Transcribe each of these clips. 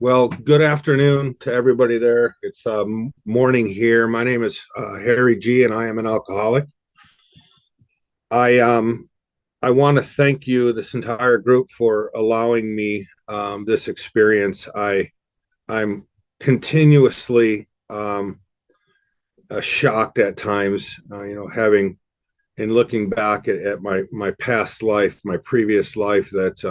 Well, good afternoon to everybody there. It's morning here. My name is Harry G, and I am an alcoholic. I I want to thank you, this entire group, for allowing me this experience. I'm continuously shocked at times, having and looking back at my past life, my previous life, that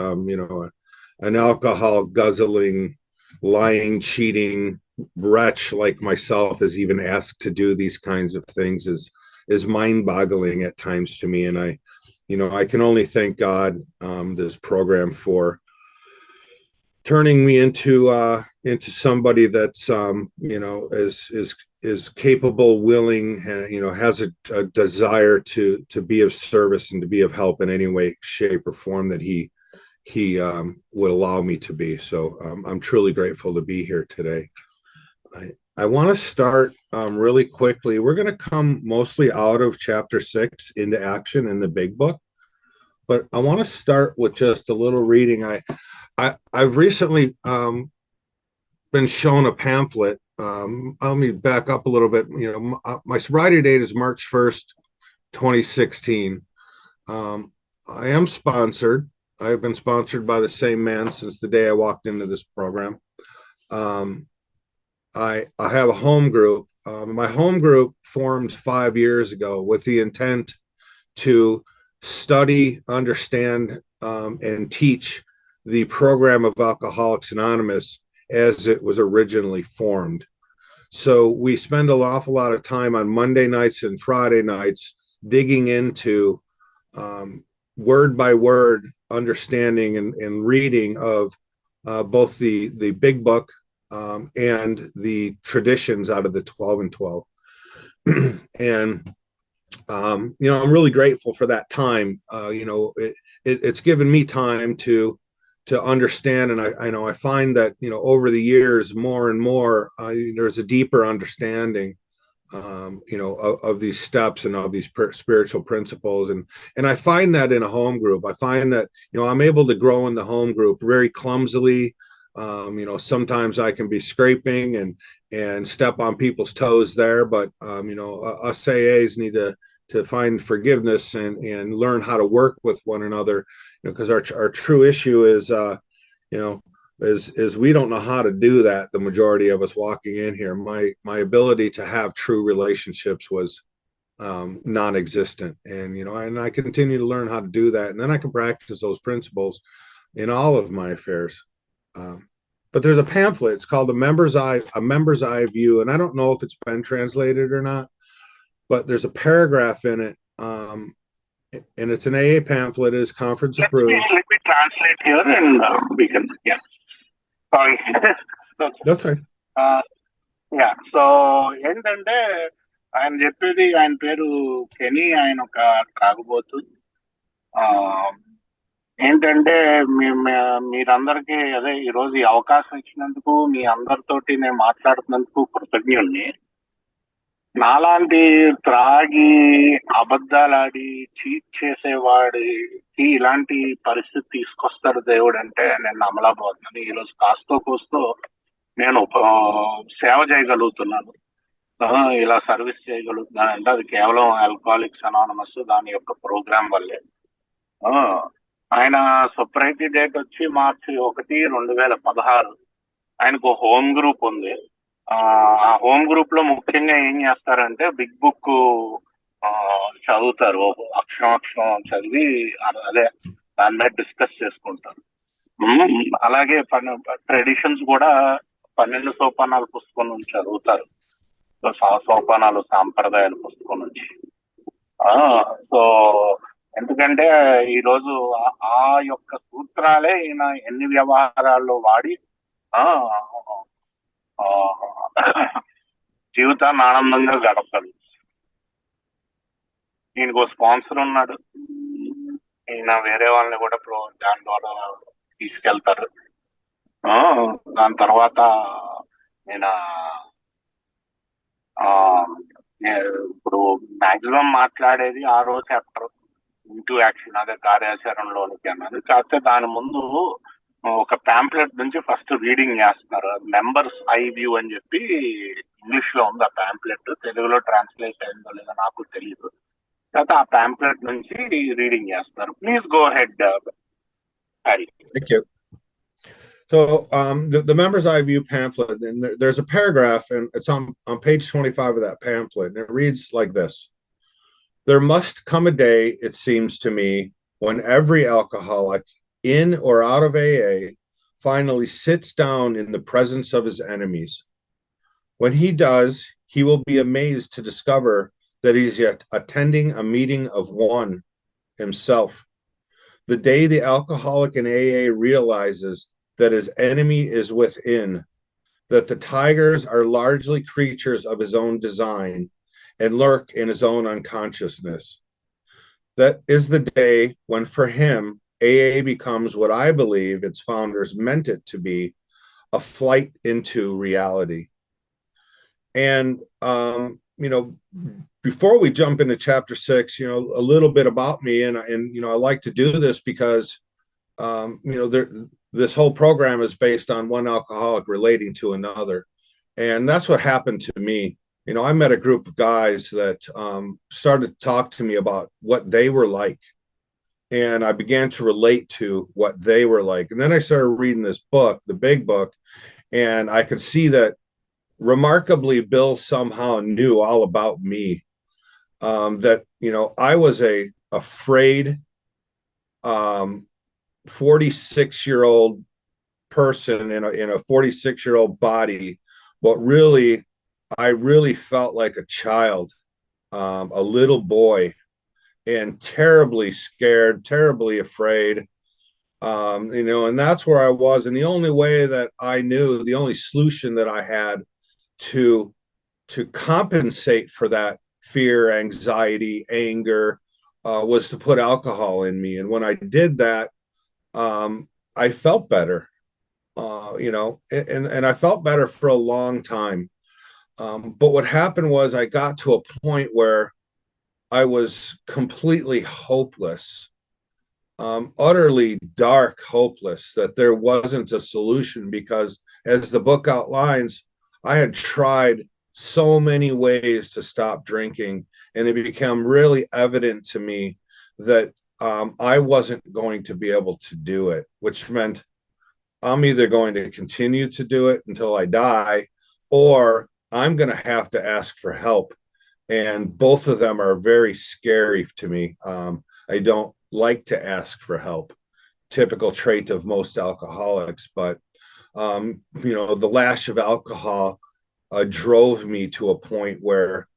an alcohol guzzling, lying, cheating wretch like myself is even asked to do these kinds of things is mind-boggling at times to me. And I can only thank God, this program, for turning me into somebody that's is capable, willing, has a desire to be of service and to be of help in any way, shape, or form that he would allow me to be. So I'm truly grateful to be here today. I want to start really quickly. We're going to come mostly out of chapter 6 into action in the big book, but I want to start with just a little reading. I've recently been shown a pamphlet. Let me back up a little bit. My sobriety date is March 1st, 2016. I am sponsored. I have been sponsored by the same man since the day I walked into this program. I have a home group. My home group formed 5 years ago with the intent to study, understand, and teach the program of Alcoholics Anonymous as it was originally formed. So we spend an awful lot of time on Monday nights and Friday nights digging into word by word understanding and reading of both the big book and the traditions out of the 12 and 12. And I'm really grateful for that time. It's given me time to understand, and I find that over the years, more and more, there's a deeper understanding, of these steps and of these spiritual principles, and I find that in a home group. I find that I'm able to grow in the home group very clumsily. Sometimes I can be scraping and step on people's toes there, but us AAs need to find forgiveness and learn how to work with one another, because our true issue is is we don't know how to do that. The majority of us walking in here, my ability to have true relationships was non-existent, and I continue to learn how to do that, and then I can practice those principles in all of my affairs. But there's a pamphlet. It's called a member's eye view, and I don't know if it's been translated or not, but there's a paragraph in it, and it's an AA pamphlet. It is conference approved. Let me translate here and we can, yeah. Sorry. That's right. Yeah so ఏంటంటే ఆయన చెప్పేది, ఆయన పేరు కెనీ, ఆయన ఒక తాగుబోతు. ఏంటంటే మీరందరికీ అదే ఈరోజు ఈ అవకాశం ఇచ్చినందుకు, మీ అందరితోటి నేను మాట్లాడుతున్నందుకు కృతజ్ఞుణ్ణి. నాలాంటి త్రాగి అబద్ధాలాడి చీట్ చేసేవాడికి ఇలాంటి పరిస్థితి తీసుకొస్తాడు దేవుడు అంటే నేను నమ్మలేకపోతున్నాను. ఈరోజు కాస్తో కూస్తో నేను సేవ చేయగలుగుతున్నాను, ఇలా సర్వీస్ చేయగలుగుతున్నాను అంటే అది కేవలం ఆల్కహాలిక్స్ అనానమస్ దాని యొక్క ప్రోగ్రామ్ వల్లే. ఆయన సొబ్రైటీ డేట్ వచ్చి March 1, 2016. ఆయనకు హోమ్ గ్రూప్ ఉంది. ఆ హోమ్ గ్రూప్ లో ముఖ్యంగా ఏం చేస్తారంటే బిగ్ బుక్ చదువుతారు, అక్షరం చదివి అదే దాని మీద డిస్కస్ చేసుకుంటారు. అలాగే ట్రెడిషన్స్ కూడా 12 సోపానాల పుస్తకం నుంచి చదువుతారు, సోపానాలు సాంప్రదాయాల పుస్తకం నుంచి. సో ఎందుకంటే ఈరోజు ఆ యొక్క సూత్రాలే ఈయన ఎన్ని వ్యవహారాల్లో వాడి జీవితాన్ని ఆనందంగా గడపడు. ఈయనకు స్పాన్సర్ ఉన్నాడు, ఈయన వేరే వాళ్ళని కూడా దాని ద్వారా తీసుకెళ్తారు. దాని తర్వాత ఈయన ఇప్పుడు మాక్సిమం మాట్లాడేది 6వ చాప్టర్ ఇంటూ యాక్షన్, అదే కార్యాచరణలోనికి అన్నది. కాకపోతే దాని ముందు ఒక ప్యాంప్లెట్ నుంచి ఫస్ట్ రీడింగ్ చేస్తున్నారు. మెంబర్స్ ఐ వ్యూ అని చెప్పి ఇంగ్లీష్ లో ఉంది ఆ ప్యాంప్లెట్, తెలుగులో ట్రాన్స్లేట్ అయిందో లేదో నాకు తెలియదు. తర్వాత ఆ ప్యాంప్లెట్ నుంచి రీడింగ్ చేస్తున్నారు. Please go head Harry. Thank you. So the Members Eye View pamphlet, and there's a paragraph, and it's on page 25 of that pamphlet, and it reads like this. There must come a day, it seems to me, when every alcoholic, in or out of AA, finally sits down in the presence of his enemies. When he does, he will be amazed to discover that he's yet attending a meeting of one himself. The day the alcoholic in AA realizes that his enemy is within, that the tigers are largely creatures of his own design and lurk in his own unconsciousness. That is the day when, for him, AA becomes what I believe its founders meant it to be, a flight into reality. And, before we jump into chapter 6, a little bit about me, and I like to do this because, this whole program is based on one alcoholic relating to another. And that's what happened to me. I met a group of guys that started to talk to me about what they were like. And I began to relate to what they were like. And then I started reading this book, the big book, and I could see that remarkably, Bill somehow knew all about me. That, I was a afraid 46-year-old person in a 46-year-old body, but really, I really felt like a child, a little boy, and terribly scared, terribly afraid. And that's where I was. And the only way that I knew, the only solution that I had to compensate for that fear, anxiety, anger, was to put alcohol in me. And when I did that, I felt better. And I felt better for a long time. But what happened was I got to a point where I was completely hopeless, utterly dark, hopeless, that there wasn't a solution because, as the book outlines, I had tried so many ways to stop drinking, and it became really evident to me that I wasn't going to be able to do it, which meant I'm either going to continue to do it until I die, or I'm going to have to ask for help. And both of them are very scary to me. I don't like to ask for help, typical trait of most alcoholics. But, the lash of alcohol drove me to a point where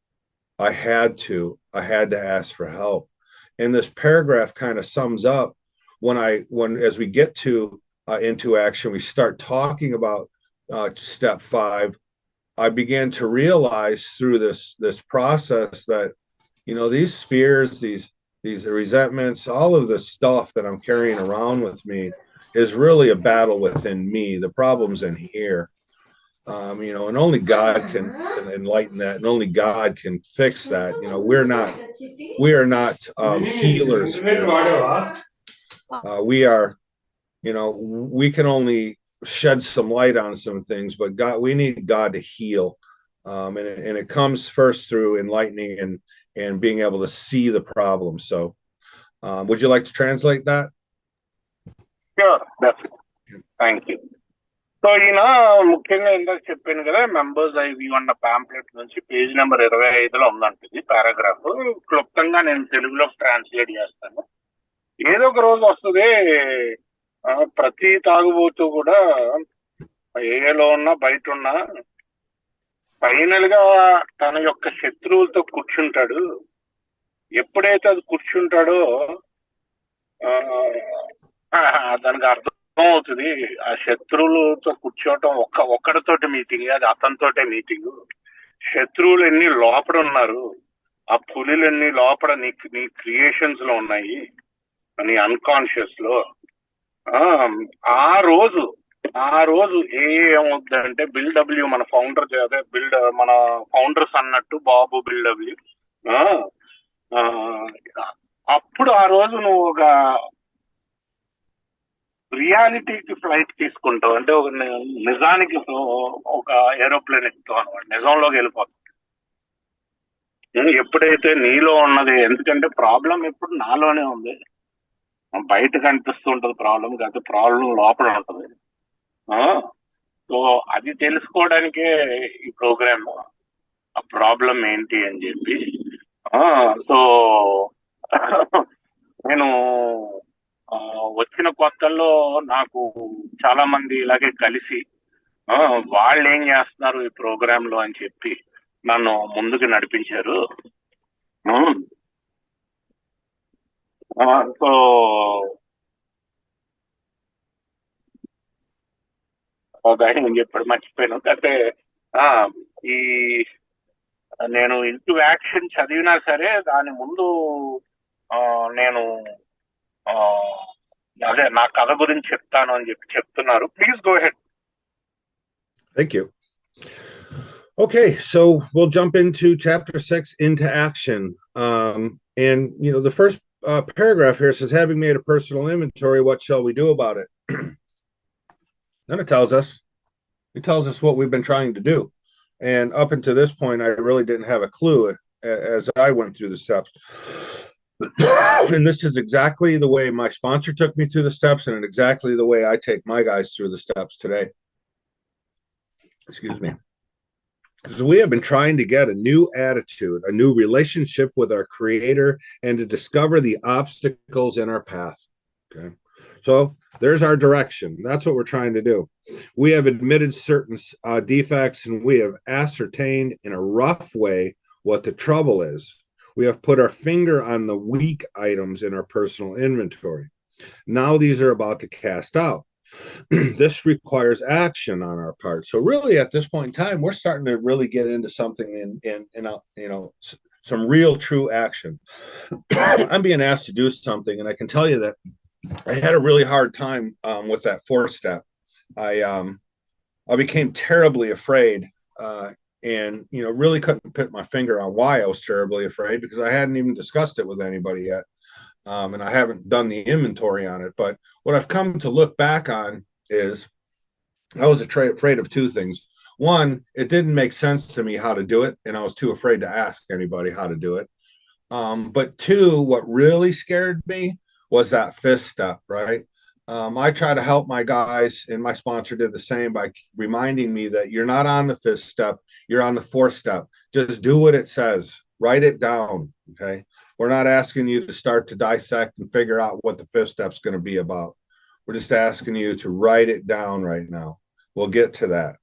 I had to ask for help. And this paragraph kind of sums up when as we get to into action, we start talking about step 5. I began to realize through this process that, these fears, these resentments, all of the stuff that I'm carrying around with me is really a battle within me. The problem's in here. And only God can enlighten that, and only God can fix that. We are not healers. We are, we can only shed some light on some things, but we need God to heal. And it comes first through enlightening and being able to see the problem. So, would you like to translate that? Sure, that's it. Thank you. So ఈయన ముఖ్యంగా ఇందాక చెప్పాను కదా, members eye view అన్న pamphlet నుంచి page number 25లో ఉందంటది paragraph. క్లుప్తంగా నేను తెలుగులో ట్రాన్స్లేట్ చేస్తాను. ఏదో ఒక రోజు వస్తుంది, ప్రతి తాగుబోతూ కూడా ఏలో ఉన్నా బయట ఉన్నా ఫైనల్ గా తన యొక్క శత్రువులతో కూర్చుంటాడు. ఎప్పుడైతే అది కూర్చుంటాడో దానికి అర్థం అవుతుంది, ఆ శత్రువులతో కూర్చోవటం ఒక్కడితోటి మీటింగ్, అది అతనితోటే మీటింగ్. శత్రువులు ఎన్ని లోపల ఉన్నారు, ఆ పులిలు ఎన్ని లోపల నీ క్రియేషన్స్ లో ఉన్నాయి, నీ అన్కాన్షియస్ లో. ఆ రోజు ఏమవుతుందంటే బిల్ డబ్ల్యూ మన ఫౌండర్, అదే మన ఫౌండర్స్ అన్నట్టు బాబు బిల్ డబ్ల్యూ, అప్పుడు ఆ రోజు నువ్వు ఒక రియాలిటీకి ఫ్లైట్ తీసుకుంటావు అంటే ఒక నిజానికి ఒక ఏరోప్లేన్ ఎక్కుతావు అనమాట, నిజంలోకి వెళ్ళిపోతావు. ఎప్పుడైతే నీలో ఉన్నది, ఎందుకంటే ప్రాబ్లం ఎప్పుడు నాలోనే ఉంది, బయట కనిపిస్తూ ఉంటుంది ప్రాబ్లం, కాకపోతే ప్రాబ్లం లోపల ఉంటుంది. సో అది తెలుసుకోవడానికే ఈ ప్రోగ్రామ్, ఆ ప్రాబ్లం ఏంటి అని చెప్పి. సో నేను వచ్చిన కొత్తల్లో నాకు చాలా మంది ఇలాగే కలిసి వాళ్ళు ఏం చేస్తున్నారు ఈ ప్రోగ్రామ్ లో అని చెప్పి నన్ను ముందుకు నడిపించారు. సో నేను చెప్పాడు మర్చిపోయాను. అయితే ఈ నేను ఇంటూ యాక్షన్ చదివినా సరే దాని ముందు నేను అదే నా కథ గురించి చెప్తాను అని చెప్పి చెప్తున్నారు. Please go ahead. Thank you. Okay, so we'll jump into chapter 6, into action. And the first paragraph here says, having made a personal inventory, what shall we do about it? Then it tells us what we've been trying to do. And up until this point, I really didn't have a clue as I went through the steps. And this is exactly the way my sponsor took me through the steps, and exactly the way I take my guys through the steps today. Excuse me. So we have been trying to get a new attitude, a new relationship with our Creator, and to discover the obstacles in our path. Okay. So there's our direction. That's what we're trying to do. We have admitted certain defects, and we have ascertained in a rough way what the trouble is. We have put our finger on the weak items in our personal inventory. Now these are about to cast out. This requires action on our part. So really at this point in time, we're starting to really get into something in some real true action. I'm being asked to do something, and I can tell you that I had a really hard time with that 4th step. I became terribly afraid, and really couldn't put my finger on why I was terribly afraid, because I hadn't even discussed it with anybody yet. And I haven't done the inventory on it. But what I've come to look back on is I was afraid of 2 things. One, it didn't make sense to me how to do it, and I was too afraid to ask anybody how to do it. But 2, what really scared me was that 5th step, right? I try to help my guys, and my sponsor did the same by reminding me that you're not on the 5th step, you're on the 4th step. Just do what it says, write it down, okay? We're not asking you to start to dissect and figure out what the 5th step is going to be about. We're just asking you to write it down right now. We'll get to that.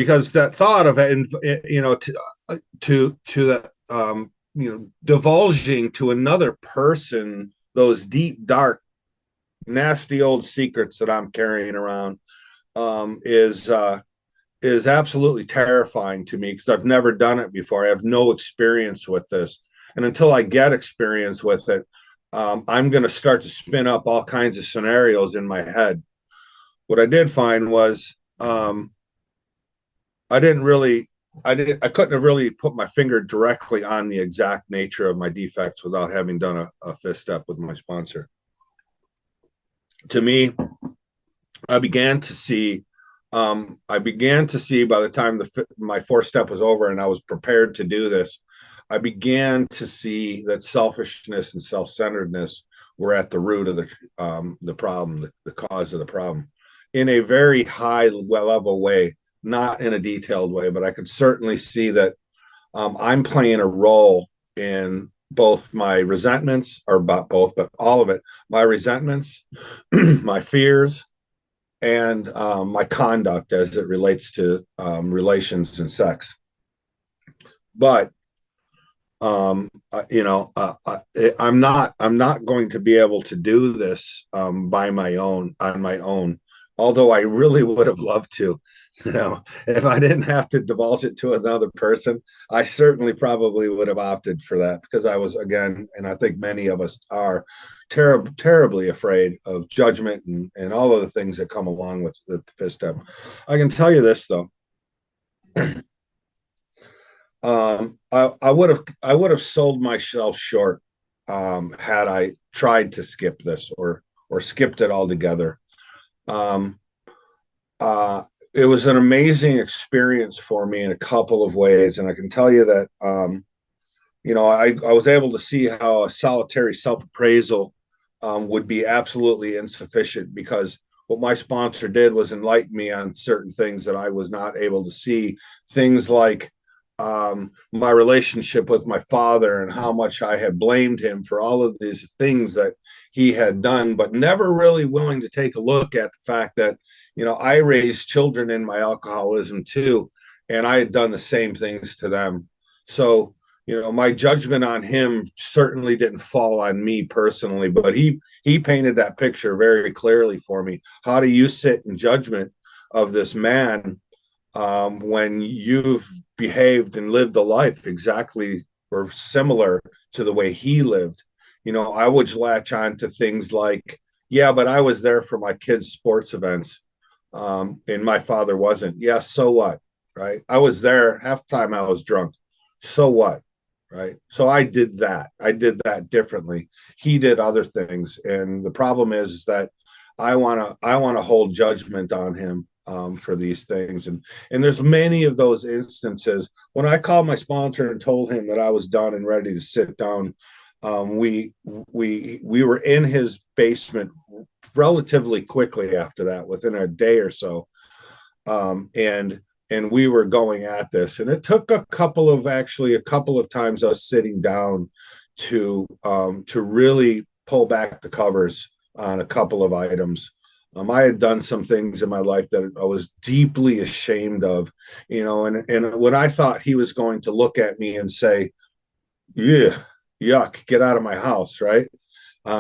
Because that thought of to that divulging to another person those deep, dark, nasty old secrets that I'm carrying around is absolutely terrifying to me, because I've never done it before. I have no experience with this. And until I get experience with it, I'm going to start to spin up all kinds of scenarios in my head. What I did find was I couldn't have really put my finger directly on the exact nature of my defects without having done a 5th step with my sponsor. To me, I began to see by the time my 4th step was over and I was prepared to do this, I began to see that selfishness and self-centeredness were at the root of the problem, the cause of the problem, in a very high level way, not in a detailed way, but I could certainly see that I'm playing a role in both my resentments, or about both, but all of it, my resentments, my fears, and my conduct as it relates to relations and sex. But I'm not going to be able to do this on my own. Although I really would have loved to, if I didn't have to divulge it to another person, I certainly probably would have opted for that, because I was, again, and I think many of us are, terribly afraid of judgment and all of the things that come along with the 5th step. I can tell you this though. I would have sold myself short had I tried to skip this or skipped it altogether. Um, it was an amazing experience for me in a couple of ways, and I can tell you that I was able to see how a solitary self-appraisal would be absolutely insufficient, because what my sponsor did was enlighten me on certain things that I was not able to see. Things like my relationship with my father and how much I had blamed him for all of these things that he had done, but never really willing to take a look at the fact that, I raised children in my alcoholism too, and I had done the same things to them. So, my judgment on him certainly didn't fall on me personally, but he painted that picture very clearly for me. How do you sit in judgment of this man when you've behaved and lived a life exactly or similar to the way he lived? I would latch on to things like, yeah, but I was there for my kids' sports events, and my father wasn't. Yeah, so what? Right? I was there half the time. I was drunk. So what? Right? So I did that. I did that differently. He did other things, and the problem is that I want to hold judgment on him for these things, and there's many of those instances. When I called my sponsor and told him that I was done and ready to sit down, we were in his basement relatively quickly after that, within a day or so, and we were going at this, and it took a couple of times us sitting down to really pull back the covers on a couple of items. I had done some things in my life that I was deeply ashamed of, and when I thought he was going to look at me and say, yeah, yuck, get out of my house, right?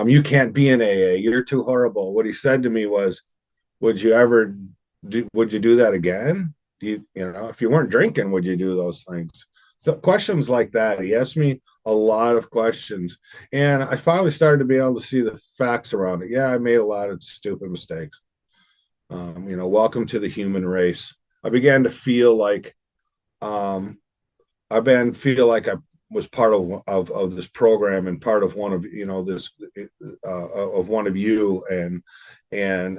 You can't be in AA. You're too horrible. What he said to me was, would you ever would you do that again? If you weren't drinking, would you do those things? So questions like that. He asked me a lot of questions, and I finally started to be able to see the facts around it. Yeah, I made a lot of stupid mistakes. Welcome to the human race. I began to feel like um, I was part of this program and part of one of this of one of you, and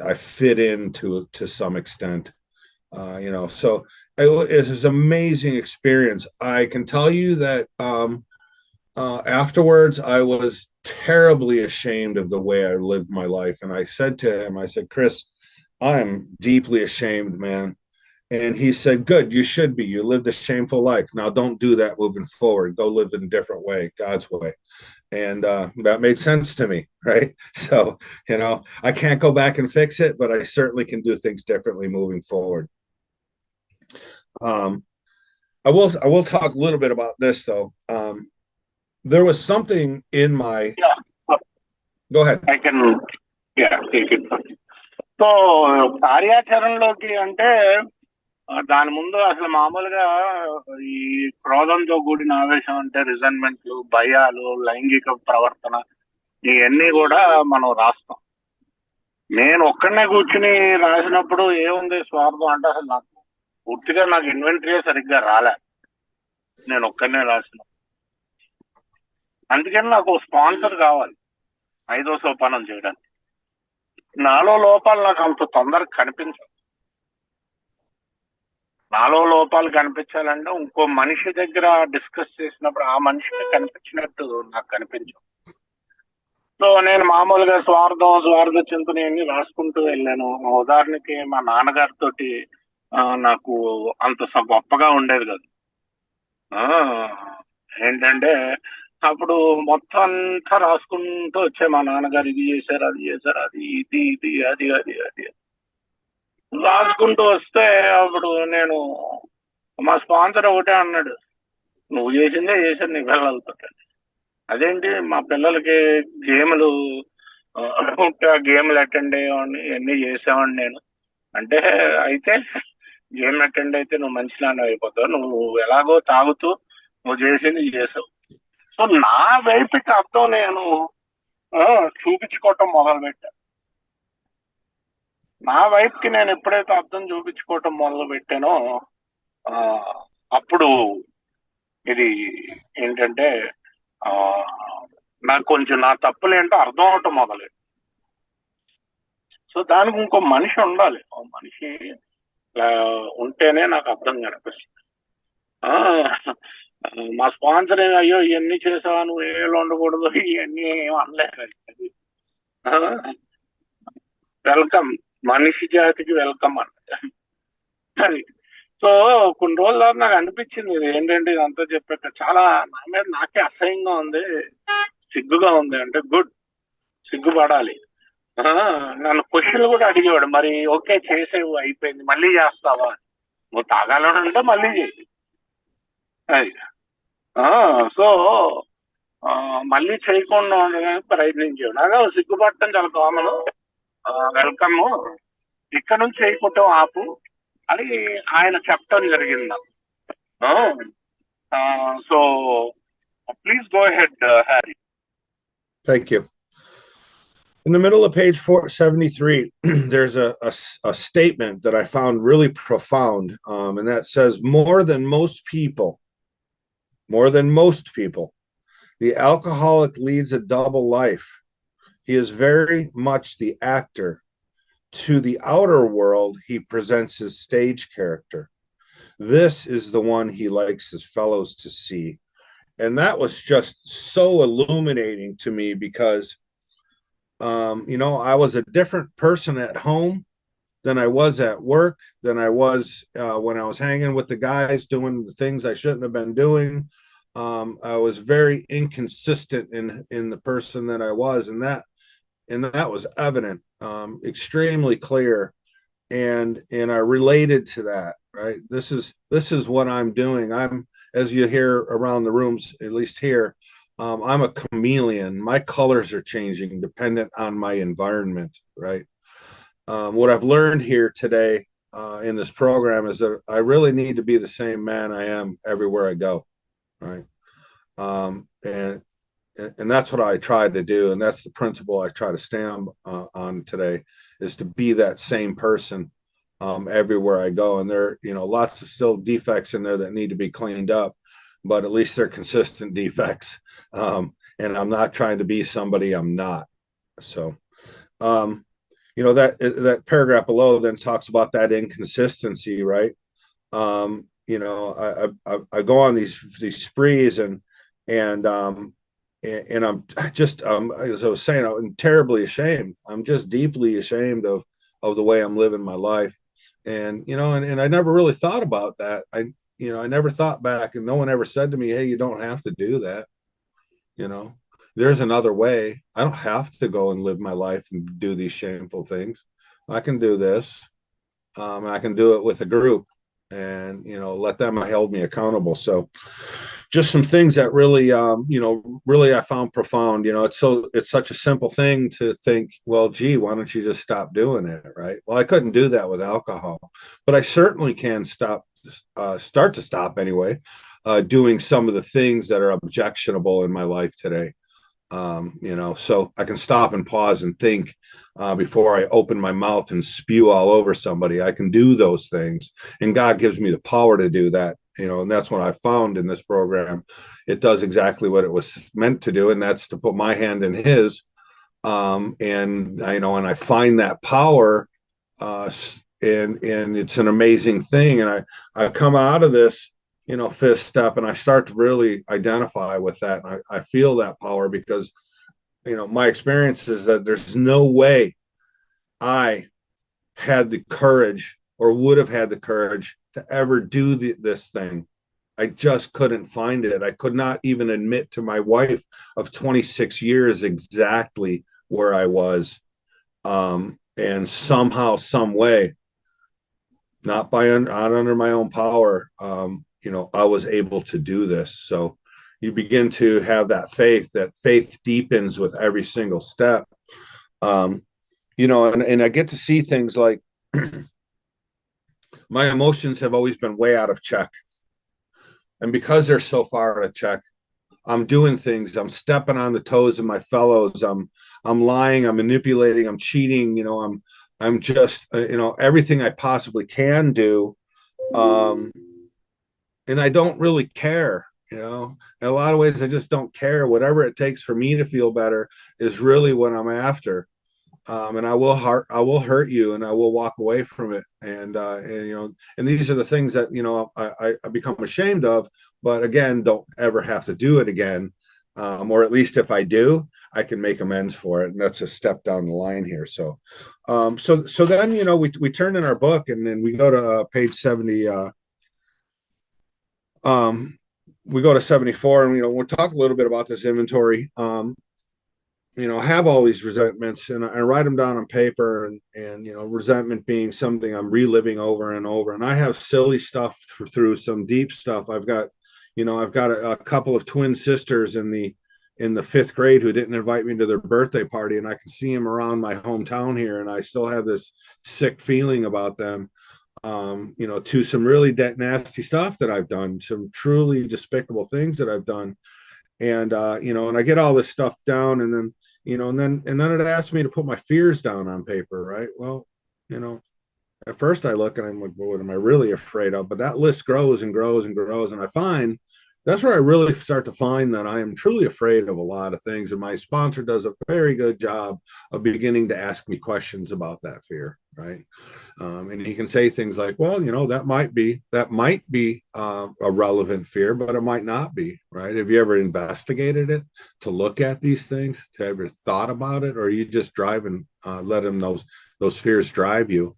I fit into to some extent. So it was an amazing experience. I can tell you that afterwards, I was terribly ashamed of the way I lived my life. And I said to him, I said, Chris, I'm deeply ashamed, man. And he said, good, you should be. You lived a shameful life. Now don't do that moving forward. Go live in a different way, God's way. And that made sense to me, right? So, I can't go back and fix it, but I certainly can do things differently moving forward. Um, I will talk a little bit about this though. There was something in my. Yeah, Go ahead. I can. Yeah, take it. So కార్యాచరణలోకి అంటే దాని ముందు అసలు మామూలుగా ఈ క్రోధంతో కూడిన ఆవేశం అంటే రిజన్మెంట్లు, భయాలు, లైంగిక ప్రవర్తన, ఇవన్నీ కూడా మనం రాస్తాం. నేను ఒక్కడనే కూర్చుని రాసినప్పుడు ఏముంది స్వార్థం అంటే అసలు పూర్తిగా నాకు ఇన్వెంటరీ సరిగ్గా రాలే. నేను ఒక్కడనే రాసిన, అందుకని నాకు స్పాన్సర్ కావాలి 5వ సోపానం చేయడానికి. నాలో లోపాలు నాకు అంత తొందరగా కనిపించవు. నాలో లోపాలు కనిపించాలంటే ఇంకో మనిషి దగ్గర డిస్కస్ చేసినప్పుడు ఆ మనిషికి కనిపించినట్టు నాకు కనిపించవు. సో నేను మామూలుగా స్వార్థ చింతన అన్ని రాసుకుంటూ వెళ్ళాను. ఉదాహరణకి మా నాన్నగారితో నాకు అంత గొప్పగా ఉండేది కాదు. ఏంటంటే అప్పుడు మొత్తం అంతా రాసుకుంటూ వచ్చే మా నాన్నగారు ఇది చేశారు, అది చేశారు, అది ఇది ఇది అది అది అది రాసుకుంటూ వస్తే అప్పుడు నేను మా స్పాన్సర్ ఒకటే అన్నాడు, నువ్వు చేసిందే చేశాను నీ పిల్లలతో. అదేంటి మా పిల్లలకి గేమ్లు అటెండ్ అయ్యేవాడిని, ఇవన్నీ చేసేవాడిని నేను అంటే, అయితే గేమ్ అటెండ్ అయితే నువ్వు మంచి నాన్న అయిపోతావు, నువ్వు ఎలాగో తాగుతూ నువ్వు చేసింది చేసావు. సో నా వైపుకి అర్థం నేను చూపించుకోవటం మొదలుపెట్టా. నా వైపుకి నేను ఎప్పుడైతే అర్థం చూపించుకోవటం మొదలు పెట్టానో అప్పుడు ఇది ఏంటంటే నాకు కొంచెం నా తప్పులేంటో అర్థం అవటం మొదలెట్టు. సో దానికి ఇంకో మనిషి ఉండాలి. ఓ మనిషి ఉంటేనే నాకు అర్థం కనిపిస్తుంది. మా స్పాన్సర్ అయ్యో ఇవన్నీ చేసావా, నువ్వు ఏలో ఉండకూడదు, ఇవన్నీ ఏం అనలేదు. వెల్కమ్, మనిషి జాతికి వెల్కమ్ అది. సో కొన్ని రోజుల తర్వాత నాకు అనిపించింది ఏంటంటే ఇదంతా చెప్పాక చాలా నా మీద నాకే అసహ్యంగా ఉంది, సిగ్గుగా ఉంది. అంటే గుడ్, సిగ్గుపడాలి. నన్ను క్వశ్చన్లు కూడా అడిగేవాడు, మరి ఓకే చేసేవు అయిపోయింది మళ్ళీ చేస్తావా, నువ్వు తాగాలని అంటే మళ్ళీ చేయి. అది సో మళ్ళీ చేయకుండా ఉండడానికి ప్రయత్నించాడు. నాకు సిగ్గుపడటం చాలా కామన్. వెల్కమ్, ఇక్కడ నుంచి చేయకుంటాం ఆపు అని ఆయన చెప్పడం జరిగింది నాకు. So please go head Harry. Thank you. In the middle of page 473, there's a statement that I found really profound, and that says, more than most people, the alcoholic leads a double life. He is very much the actor. To the outer world, he presents his stage character. This is the one he likes his fellows to see. And that was just so illuminating to me because, I was a different person at home than I was at work, than I was when I was hanging with the guys doing the things I shouldn't have been doing. I was very inconsistent in the person that I was, and that was evident, extremely clear, and I related to that. Right, this is what I'm doing. I'm, as you hear around the rooms, at least here, I'm a chameleon. My colors are changing dependent on my environment. Right. What I've learned here today in this program is that I really need to be the same man I am everywhere I go. Right. And that's what I try to do, and that's the principle I try to stand on today, is to be that same person everywhere I go. And there, lots of still defects in there that need to be cleaned up, but at least they're consistent defects. And I'm not trying to be somebody I'm not. So, that paragraph below then talks about that inconsistency, right? I go on these sprees, and I'm just, as I was saying, I'm terribly ashamed. I'm just deeply ashamed of the way I'm living my life. And, and I never really thought about that. I never thought back, and no one ever said to me, hey, you don't have to do that. There's another way. I don't have to go and live my life and do these shameful things. I can do this. I can do it with a group, and, let them hold me accountable. So just some things that really, really I found profound. It's such a simple thing to think, well, gee, why don't you just stop doing it? Right. Well, I couldn't do that with alcohol, but I certainly can start to stop anyway, doing some of the things that are objectionable in my life today. So I can stop and pause and think before I open my mouth and spew all over somebody. I can do those things, and God gives me the power to do that. And that's what I found in this program. It does exactly what it was meant to do, and that's to put my hand in His. And I find that power, and it's an amazing thing. And I come out of this, fifth step, and I start to really identify with that. And I feel that power because, my experience is that there's no way I had the courage or would have had the courage to ever do this thing. I just couldn't find it. I could not even admit to my wife of 26 years exactly where I was. And somehow, some way, not under my own power, I was able to do this. So you begin to have that faith deepens with every single step. And I get to see things like my emotions have always been way out of check. And because they're so far out of check, I'm doing things, I'm stepping on the toes of my fellows, I'm lying, I'm manipulating, I'm cheating, I'm just, everything I possibly can do. And I don't really care. You know, in a lot of ways, I just don't care. Whatever it takes for me to feel better is really what I'm after. And I will hurt you, and I will walk away from it. And you know, and these are the things that, you know, I become ashamed of. But again, don't ever have to do it again, or at least if I do, I can make amends for it, and that's a step down the line here. So, so then, you know, we turn in our book, and then we go to page 70. Um, we go to 74, and, you know, we'll talk a little bit about this inventory. You know, have all these resentments, and I write them down on paper, and, you know, resentment being something I'm reliving over and over. And I have silly stuff through some deep stuff. I've got, you know, I've got a couple of twin sisters in the fifth grade who didn't invite me to their birthday party, and I can see them around my hometown here, and I still have this sick feeling about them. You know, to some really nasty stuff that I've done, some truly despicable things that I've done. And you know, and I get all this stuff down, and then, you know, and then it asks me to put my fears down on paper, right? Well, you know, at first I look and I'm like, well, what am I really afraid of? But that list grows and grows and grows, and I find that's where I really start to find that I am truly afraid of a lot of things. And my sponsor does a very good job of beginning to ask me questions about that fear, right? And he can say things like, well, you know, that might be a relevant fear, but it might not be, right? Have you ever investigated it to look at these things? To ever thought about it, or are you just drive and let them those fears drive you?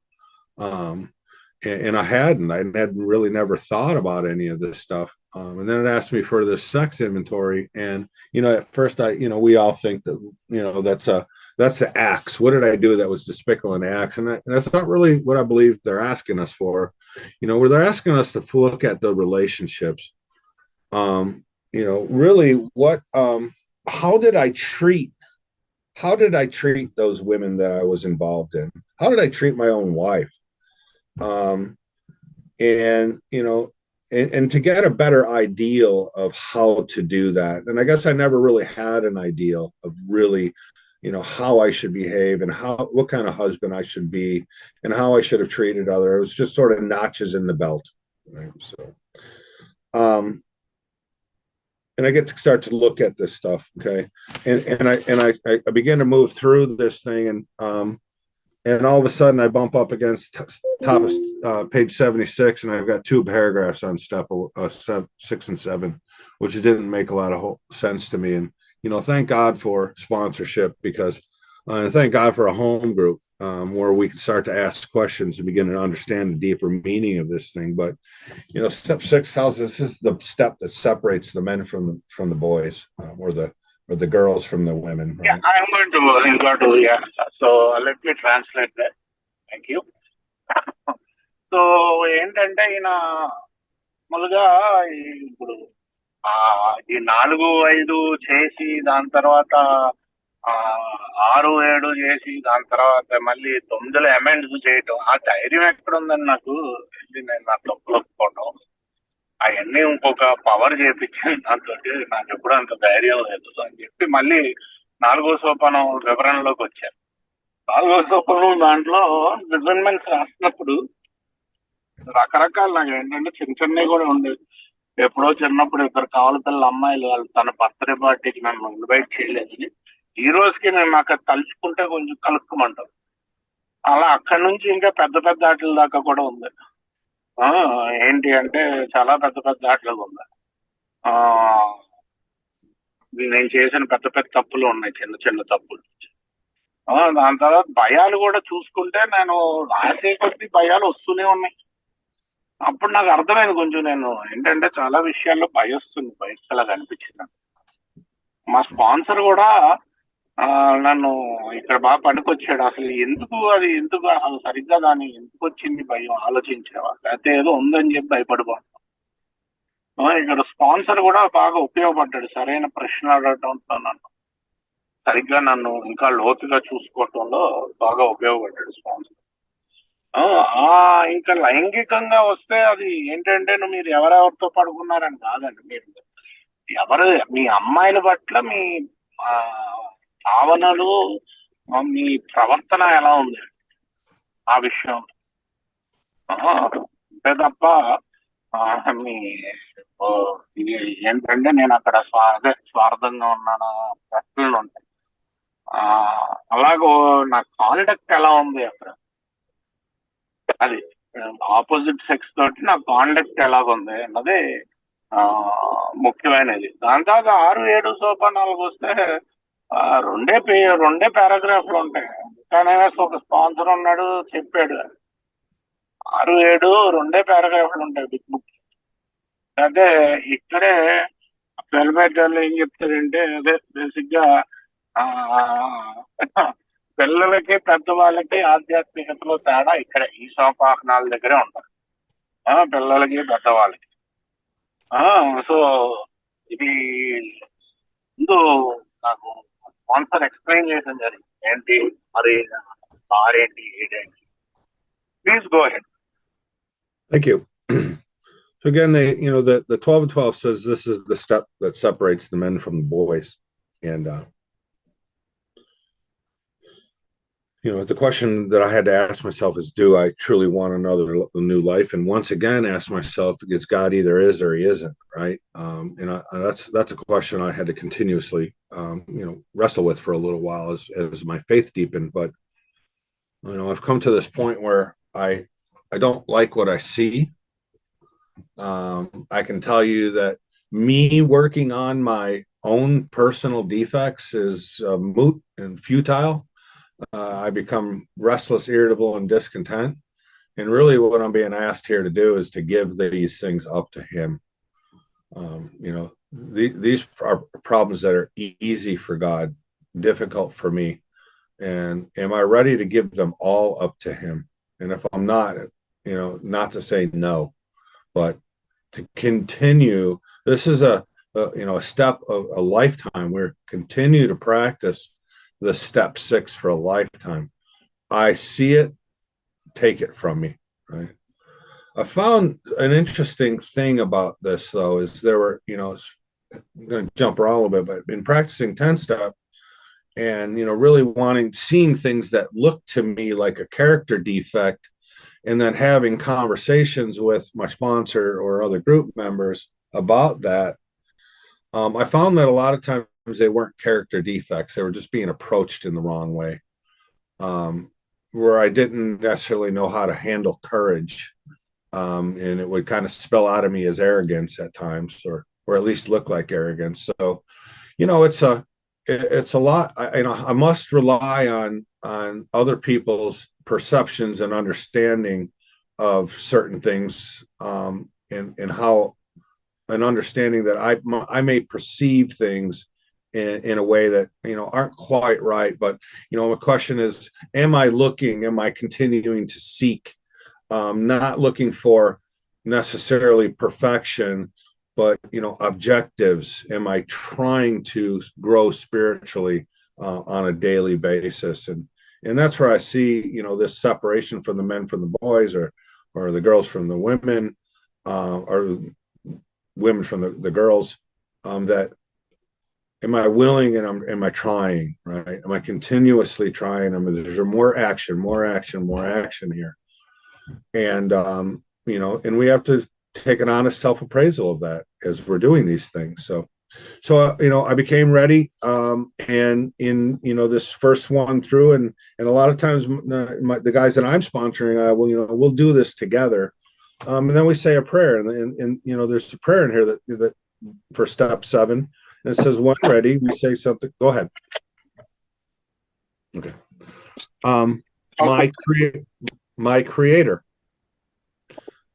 Um, and I hadn't really never thought about any of this stuff. And then it asked me for this sex inventory, and, you know, at first you know, we all think that, you know, that's the acts. What did I do that was despicable in acts? And that's not really what I believe they're asking us for. You know, where they're asking us to look at the relationships. You know, really, how did I treat those women that I was involved in? How did I treat my own wife? Um, and, you know, and to get a better ideal of how to do that. And I guess I never really had an ideal of really, you know, how I should behave, and what kind of husband I should be, and how I should have treated others. It was just sort of notches in the belt, right? So, and I get to start to look at this stuff, okay, and I begin to move through this thing, and all of a sudden I bump up against top of page 76, and I've got two paragraphs on step 6 and 7, which didn't make a lot of sense to me. And, you know, thank God for sponsorship, because thank God for a home group where we can start to ask questions and begin to understand the deeper meaning of this thing. But, you know, step 6 tells us this is the step that separates the men from the boys, or the girls from the women. Right? Yeah, I'm going to, yeah. So let me translate that. Thank you. So ఏంటంటే ఈయన మామూలుగా ఇప్పుడు ఈ 4-5 చేసి దాని తర్వాత 6-7 చేసి దాని తర్వాత మళ్ళీ 9లో అమెండ్స్ చేయటం, ఆ ధైర్యం ఎక్కడ ఉందని నాకు నేను నా తప్పులు ఒప్పుకోవటం, అవన్నీ ఇంకొక పవర్ చేపించాను దాంతో. నాకు ఎప్పుడు అంత ధైర్యం లేదు అని చెప్పి మళ్ళీ 4వ సోపానం వివరణలోకి వచ్చాను. 4వ సోపానం దాంట్లో రిజైన్మెంట్స్ రాసినప్పుడు రకరకాల, నాకు ఏంటంటే చిన్న చిన్నవి కూడా ఉండేది. ఎప్పుడో చిన్నప్పుడు 2 కావాలి పిల్లల అమ్మాయిలు వాళ్ళు తన బర్త్డే పార్టీకి నన్ను ఇన్వైట్ చేయలేదని ఈ రోజుకి నేను నాకు తలుచుకుంటే కొంచెం కలుక్కుమంటాను. అలా అక్కడి నుంచి ఇంకా పెద్ద పెద్ద ఆటల దాకా కూడా ఉంది. ఏంటి అంటే చాలా పెద్ద పెద్ద ఆటలు ఉంది. నేను చేసిన పెద్ద పెద్ద తప్పులు ఉన్నాయి, చిన్న చిన్న తప్పులు. దాని తర్వాత భయాలు కూడా చూసుకుంటే నేను రాసే కొద్ది భయాలు వస్తూనే ఉన్నాయి. అప్పుడు నాకు అర్థమైంది కొంచెం, నేను ఏంటంటే చాలా విషయాల్లో భయస్థలాగా అనిపించింది. మా స్పాన్సర్ కూడా నన్ను ఇక్కడ బాగా పనికొచ్చాడు. అసలు ఎందుకు అసలు సరిగ్గా దాన్ని ఎందుకు వచ్చింది భయం ఆలోచించావా, లేకపోతే ఏదో ఉందని చెప్పి భయపడిపోతాం. ఇక్కడ స్పాన్సర్ కూడా బాగా ఉపయోగపడ్డాడు, సరైన ప్రశ్న అడగటంతో సరిగ్గా నన్ను ఇంకా లోతుగా చూసుకోవటంలో బాగా ఉపయోగపడ్డాడు స్పాన్సర్. ఇంకా లైంగికంగా వస్తే అది ఏంటంటే మీరు ఎవరెవరితో పడుకున్నారని కాదండి, మీరు మీ అమ్మాయిల పట్ల మీ భావనలు, మీ ప్రవర్తన ఎలా ఉంది ఆ విషయం అంతే తప్ప మీ ఓ, ఇది ఏంటంటే నేను అక్కడ అదే స్వార్థంగా ఉన్నాను ప్రశ్నలు ఉంటాయి. ఆ, అలాగో నా కాండక్ట్ ఎలా ఉంది అక్కడ, అది ఆపోజిట్ సెక్స్ తోటి నా కాండక్ట్ ఎలాగుంది అన్నది ఆ, ముఖ్యమైనది. దాని తర్వాత 6, 7 సోపానాలకు వస్తే ఆ, రెండే పారాగ్రాఫ్లు ఉంటాయి. కానీ ఒక స్పాన్సర్ ఉన్నాడు చెప్పాడు, 6, 7 రెండే పారాగ్రాఫ్లు ఉంటాయి బిగ్ బుక్. అదే ఇక్కడే పెరమేటర్లు ఏం చెప్తారంటే అదే బేసిక్ గా ఆ, పిల్లలకి పెద్దవాళ్ళకి ఆధ్యాత్మికతలో తేడా ఇక్కడే ఈ సోపానాల దగ్గరే ఉంటారు. పిల్లలకి పెద్దవాళ్ళకి. సో ఇది ముందు నాకు స్పాన్సర్ ఎక్స్ప్లెయిన్ చేయడం జరిగింది, ఏంటి మరి ఆరేంటి ఏడేంటి. Please go ahead. Thank you. So again, the 12 and 12 says this is the step that separates the men from the boys. And the question that I had to ask myself is, do I truly want another new life? And once again, ask myself, is God either is or he isn't, right? That's a question I had to continuously, wrestle with for a little while as my faith deepened. But I've come to this point where I don't like what I see. I can tell you that me working on my own personal defects is moot and futile. I become restless, irritable, and discontent. And really, what I'm being asked here to do is to give these things up to him. These are problems that are easy for God, difficult for me. And am I ready to give them all up to him? And if I'm not, not to say no, but to continue. This is a step of a lifetime. We're continue to practice the step 6 for a lifetime. I see it, take it from me. Right. I found an interesting thing about this though is there were, I'm going to jump around a little bit, but in practicing 10 step and really seeing things that look to me like a character defect, and then having conversations with my sponsor or other group members about that, I found that a lot of times they weren't character defects. They were just being approached in the wrong way, where I didn't necessarily know how to handle courage. And it would kind of spill out of me as arrogance at times, or at least look like arrogance. So, it's a lot. I must rely on other people's perceptions and understanding of certain things, and how an understanding that I may perceive things in a way that aren't quite right. But the question is, am I continuing to seek, not looking for necessarily perfection, but objectives? Am I trying to grow spiritually on a daily basis? And that's where I see this separation from the men from the boys, or the girls from the women, or women from the girls. That am I willing, and am I trying, right? Am I continuously trying? There's more action here, and and we have to take an honest self-appraisal of that as we're doing these things. So I became ready, and in this first one through, and a lot of times the guys that I'm sponsoring, we'll do this together, and then we say a prayer, and there's a prayer in here that for step 7, and it says, when ready, we say something. Go ahead. Okay. My creator,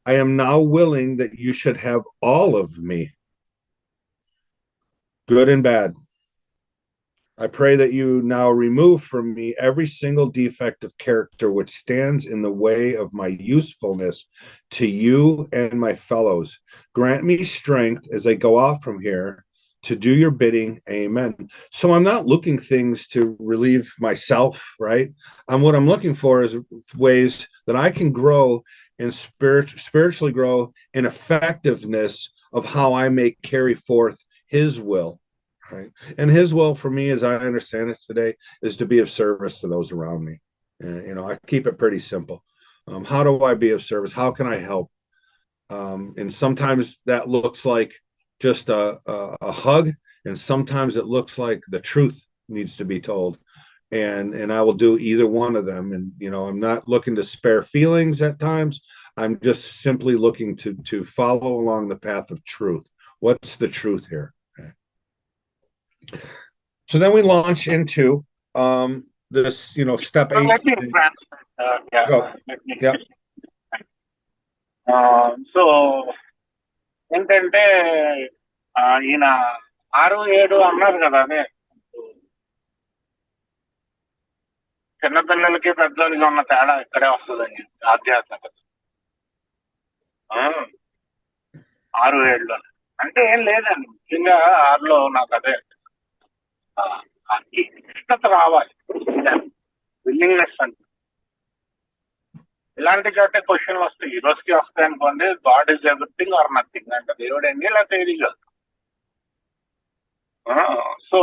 I am now willing that you should have all of me, good and bad. I pray that you now remove from me every single defect of character which stands in the way of my usefulness to you and my fellows. Grant me strength as I go out from here to do your bidding. Amen. So I'm not looking things to relieve myself, right? What I'm looking for is ways that I can grow and spiritually grow in effectiveness of how I may carry forth his will. Right. And his will for me, as I understand it today, is to be of service to those around me. And, I keep it pretty simple. How do I be of service? How can I help? And sometimes that looks like just a hug, and sometimes it looks like the truth needs to be told. And I will do either one of them. And I'm not looking to spare feelings at times. I'm just simply looking to follow along the path of truth. What's the truth here? Okay. So then we launch into this, step So 8. let me translate. Yeah, Go. let me. Yeah. So ఏంటంటే ఈయన 6, 7 అన్నారు కదా, అదే చిన్నపిల్లలకి పెద్దలకి ఉన్న తేడా ఇక్కడే వస్తుందని ఆధ్యాత్మికత. 6, 7 అంటే ఏం లేదండి, ముఖ్యంగా 6లో నాకు అదే ఇష్టత రావాలి, విల్లింగ్నెస్ అంటే. ఇలాంటి చోటే క్వశ్చన్లు వస్తాయి, ఈ రోజుకి వస్తాయి అనుకోండి. God is everything or nothing అంటే దేవుడు ఎన్ని లేకపోతే ఏది కాదు. సో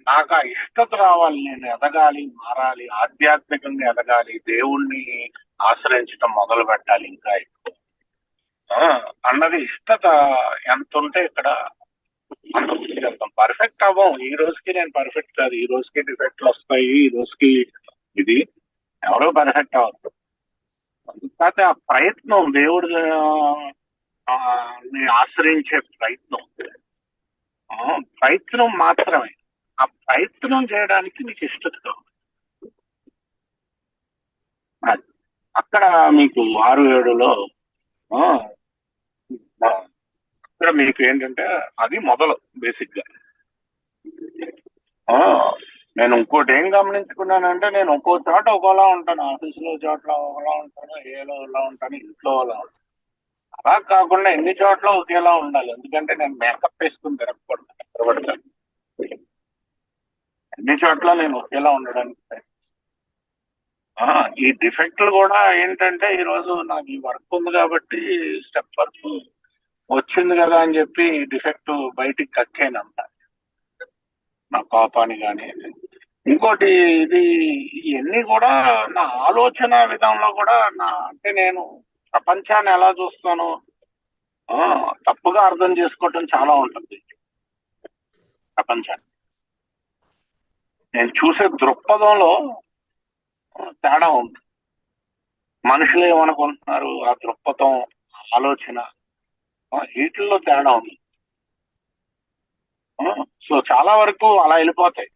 నాకు ఆ ఇష్టత రావాలి, నేను ఎదగాలి, మారాలి, ఆధ్యాత్మికంగా ఎదగాలి, దేవుణ్ణి ఆశ్రయించడం మొదలు పెట్టాలి ఇంకా ఎక్కువ అన్నది ఇష్టత ఎంత ఉంటే ఇక్కడ అంత చేస్తాం. పర్ఫెక్ట్ అవ్వం, ఈ రోజుకి నేను పర్ఫెక్ట్ కాదు, ఈ రోజుకి డిఫెక్ట్లు వస్తాయి, ఈ రోజుకి ఇది ఎవరో పర్ఫెక్ట్ అవ్వదు. కాకపోతే ఆ ప్రయత్నం, దేవుడు ఆశ్రయించే ప్రయత్నం మాత్రమే. ఆ ప్రయత్నం చేయడానికి నీకు ఇష్టత కావాలి. అక్కడ మీకు 6, 7లో ఇక్కడ మీకు ఏంటంటే అది మొదలు బేసిక్ గా. నేను ఇంకోటి ఏం గమనించుకున్నానంటే, నేను ఒక్కో చోట ఒకలా ఉంటాను, ఆఫీసులో చోట్ల ఒకలా ఉంటాను, ఏలో ఒకలా ఉంటాను, ఇంట్లో ఒకలా ఉంటాను. అలా కాకుండా ఎన్ని చోట్ల ఒకేలా ఉండాలి, ఎందుకంటే నేను మేకప్ వేసుకుని తిరగకూడదు, తిరగబడతాను. ఎన్ని చోట్ల నేను ఒకేలా ఉండడానికి ఈ డిఫెక్ట్లు కూడా ఏంటంటే, ఈరోజు నాకు ఈ వర్క్ ఉంది కాబట్టి స్టెప్ వర్క్ వచ్చింది కదా అని చెప్పి డిఫెక్ట్ బయటికి కక్కేనంట, నా కోపాన్ని కానీ. ఇంకోటి ఇది ఇవన్నీ కూడా నా ఆలోచన విధానంలో కూడా అంటే నేను ప్రపంచాన్ని ఎలా చూస్తాను తప్పుగా అర్థం చేసుకోవటం చాలా ఉంటుంది. ప్రపంచాన్ని నేను చూసే దృక్పథంలో తేడా ఉంది. మనుషులు ఏమనుకుంటున్నారు, ఆ దృక్పథం, ఆలోచన, వీటిల్లో తేడా ఉంది. సో చాలా వరకు అలా వెళ్ళిపోతాయి.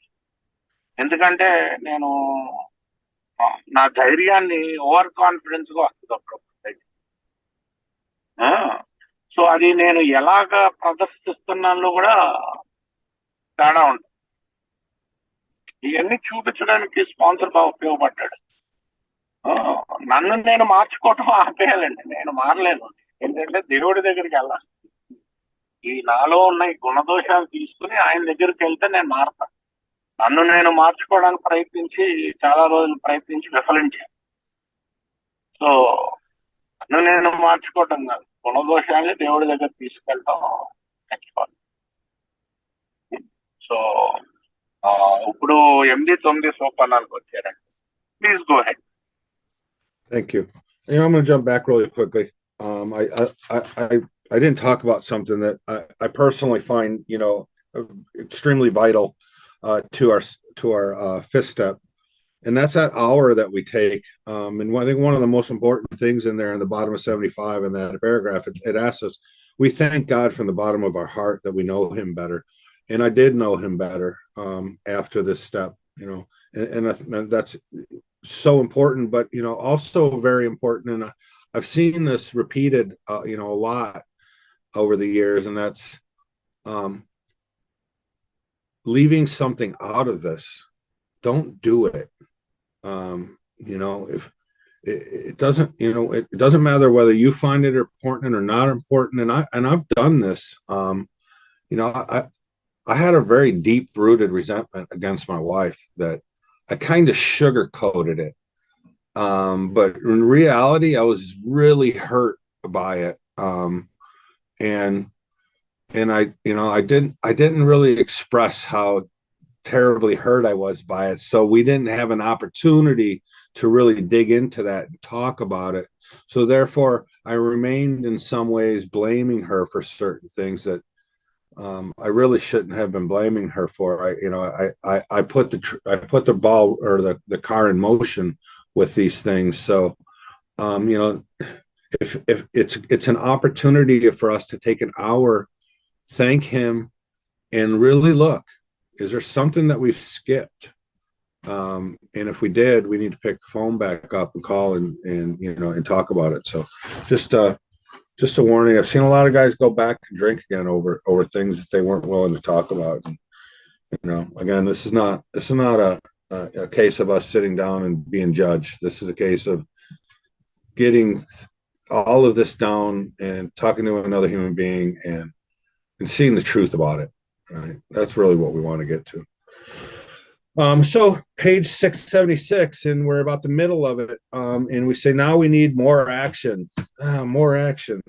ఎందుకంటే నేను నా ధైర్యాన్ని ఓవర్ కాన్ఫిడెన్స్ గా వస్తుంది అప్పుడు. సో అది నేను ఎలాగ ప్రదర్శిస్తున్నాను కూడా తేడా ఉంటుంది. ఇవన్నీ చూపించడానికి స్పాన్సర్ బాగా ఉపయోగపడ్డాడు. నన్ను నేను మార్చుకోవటం ఆపేయాలండి, నేను మారలేను. ఏంటంటే దేవుడి దగ్గరికి వెళ్ళాలి. ఈ నాలో ఉన్న ఈ గుణదోషాలు తీసుకుని ఆయన దగ్గరికి వెళ్తే నేను మారతాను. నన్ను నేను మార్చుకోవడానికి ప్రయత్నించి చాలా రోజులు ప్రయత్నించి విఫలించాను. సో నన్ను నేను మార్చుకోవటం కాదు, గుణదోషాన్ని దేవుడి దగ్గర తీసుకెళ్ళటం నేర్చుకోవాలి. సో ఇప్పుడు 8, 9 సోపానాలకు వచ్చారండి. Please go ahead. Thank you. I'm going to jump back really quickly. I didn't talk about something that I personally find, extremely vital to our fifth step, and that's that hour that we take. And I think one of the most important things in there, in the bottom of 75 in that paragraph, it asks us, we thank God from the bottom of our heart that we know Him better, and I did know Him better after this step, and that's so important, but also very important. And I've seen this repeated a lot over the years, and that's leaving something out of this. Don't do it. If it doesn't, it doesn't matter whether you find it important or not important. And I've done this. I had a very deep rooted resentment against my wife that I kind of sugarcoated it. But in reality, I was really hurt by it. And I didn't really express how terribly hurt I was by it. So we didn't have an opportunity to really dig into that and talk about it. So therefore I remained in some ways blaming her for certain things that I really shouldn't have been blaming her for. I put the ball or the car in motion with these things. So, you know, if it's an opportunity for us to take an hour, thank him, and really look, is there something that we've skipped? And if we did, we need to pick the phone back up and call and talk about it. So just just a warning. I've seen a lot of guys go back and drink again over things that they weren't willing to talk about. And, again, this is not a case of us sitting down and being judged. This is a case of getting all of this down and talking to another human being and seeing the truth about it. Right? That's really what we want to get to. So page 676, and we're about the middle of it. And we say, now we need more action, more action,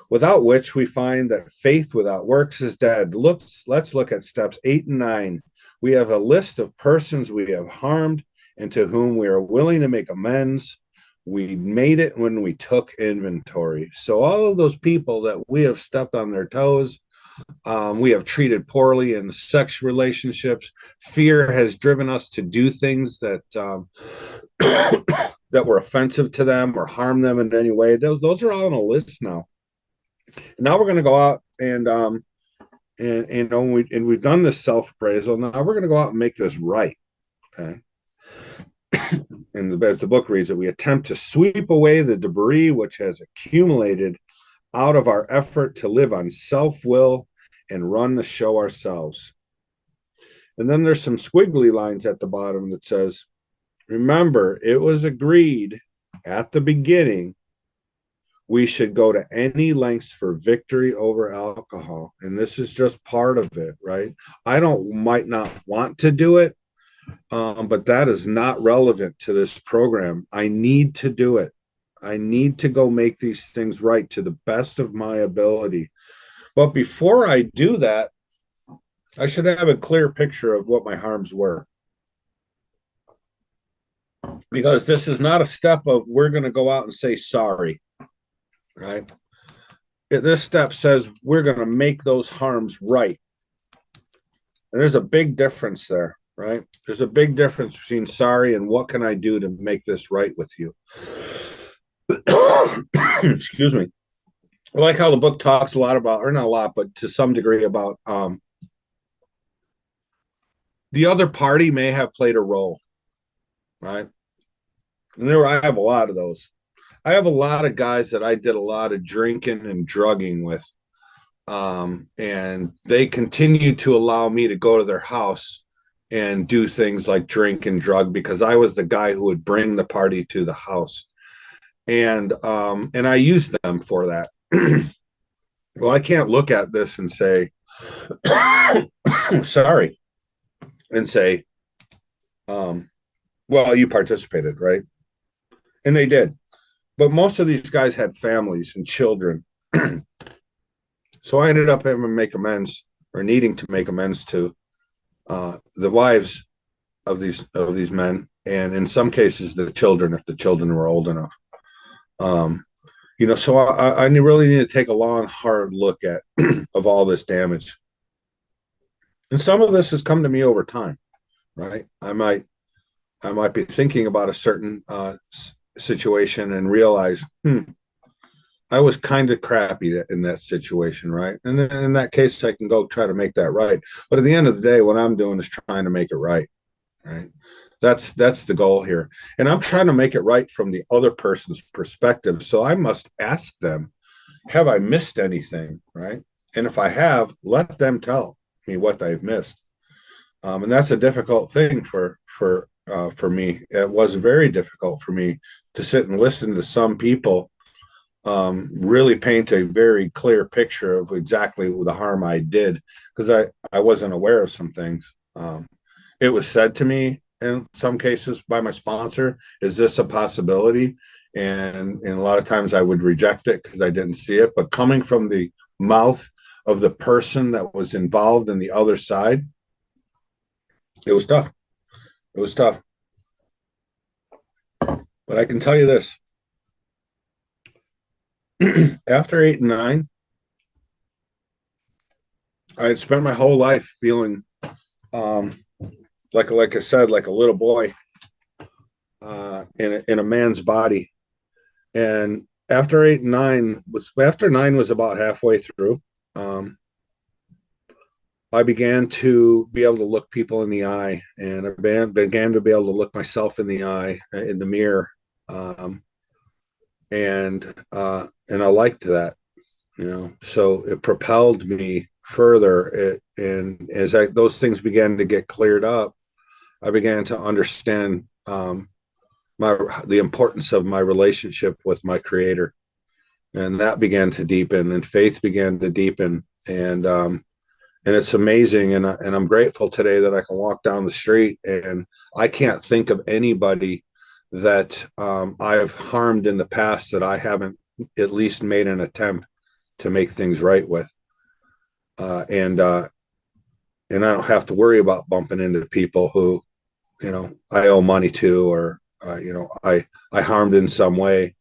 without which we find that faith without works is dead. Let's look at steps 8 and 9. We have a list of persons we have harmed and to whom we are willing to make amends. We made it when we took inventory. So all of those people that we have stepped on their toes, we have treated poorly in sex relationships. Fear has driven us to do things that that were offensive to them or harm them in any way. Those are all on a list now. And now we're going to go out and we've done this self appraisal. Now we're going to go out and make this right. Okay. And as the book reads it, we attempt to sweep away the debris which has accumulated out of our effort to live on self-will and run the show ourselves. And then there's some squiggly lines at the bottom that says, remember, it was agreed at the beginning we should go to any lengths for victory over alcohol. And this is just part of it, right? Might not want to do it, but that is not relevant to this program. I need to do it. I need to go make these things right to the best of my ability. But before I do that, I should have a clear picture of what my harms were. Because this is not a step of we're going to go out and say sorry, right? This step says we're going to make those harms right. And there's a big difference there, right? There's a big difference between sorry and what can I do to make this right with you. Excuse me. I like how the book talks a lot about, or not a lot, but to some degree about the other party may have played a role, right? And I have a lot of those. I have a lot of guys that I did a lot of drinking and drugging with, and they continue to allow me to go to their house and do things like drink and drug because I was the guy who would bring the party to the house. And I use them for that. Well, I can't look at this and say, sorry, and say, well, you participated, right? And they did. But most of these guys had families and children. So I ended up having to make amends or needing to make amends to the wives of these men, and in some cases the children, if the children were old enough. So I really need to take a long, hard look at of all this damage. And some of this has come to me over time, right? I might be thinking about a certain situation and realize, I was kind of crappy in that situation, right? And then in that case, I can go try to make that right. But at the end of the day, what I'm doing is trying to make it right, right? That's the goal here. And I'm trying to make it right from the other person's perspective. So I must ask them, have I missed anything, right? And if I have, let them tell me what they've missed. And that's a difficult thing for me. It was very difficult for me to sit and listen to some people really paint a very clear picture of exactly the harm I did, because I wasn't aware of some things. It was said to me in some cases by my sponsor, is this a possibility? And a lot of times I would reject it because I didn't see it. But coming from the mouth of the person that was involved in the other side, it was tough. It was tough. But I can tell you this. After 8 and 9, I had spent my whole life feeling um, like I said, like a little boy in a man's body. And after 9 was about halfway through, um, I began to be able to look people in the eye, and I began to be able to look myself in the eye in the mirror, um, and I liked that, So it propelled me further. And as those things began to get cleared up, I began to understand the importance of my relationship with my Creator, and that began to deepen, and faith began to deepen, and it's amazing. And I'm grateful today that I can walk down the street and I can't think of anybody that I've harmed in the past that I haven't at least made an attempt to make things right with. Uh, and uh, and I don't have to worry about bumping into people who, I owe money to, or I harmed in some way.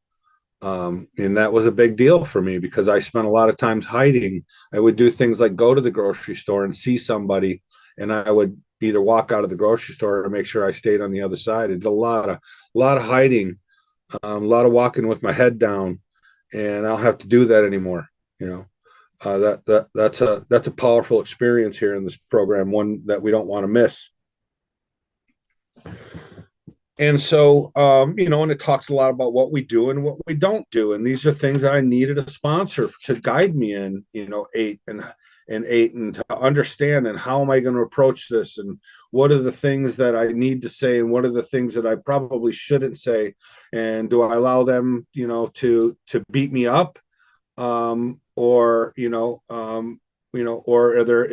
And that was a big deal for me because I spent a lot of times hiding. I would do things like go to the grocery store and see somebody, and I would either walk out of the grocery store or make sure I stayed on the other side. I did a lot of hiding, a lot of walking with my head down, and I don't have to do that anymore. That's a powerful experience here in this program, one that we don't want to miss. And so, and it talks a lot about what we do and what we don't do. And these are things that I needed a sponsor to guide me in, eight and to understand, and how am I going to approach this, and what are the things that I need to say, and what are the things that I probably shouldn't say, and do I allow them, to beat me up, or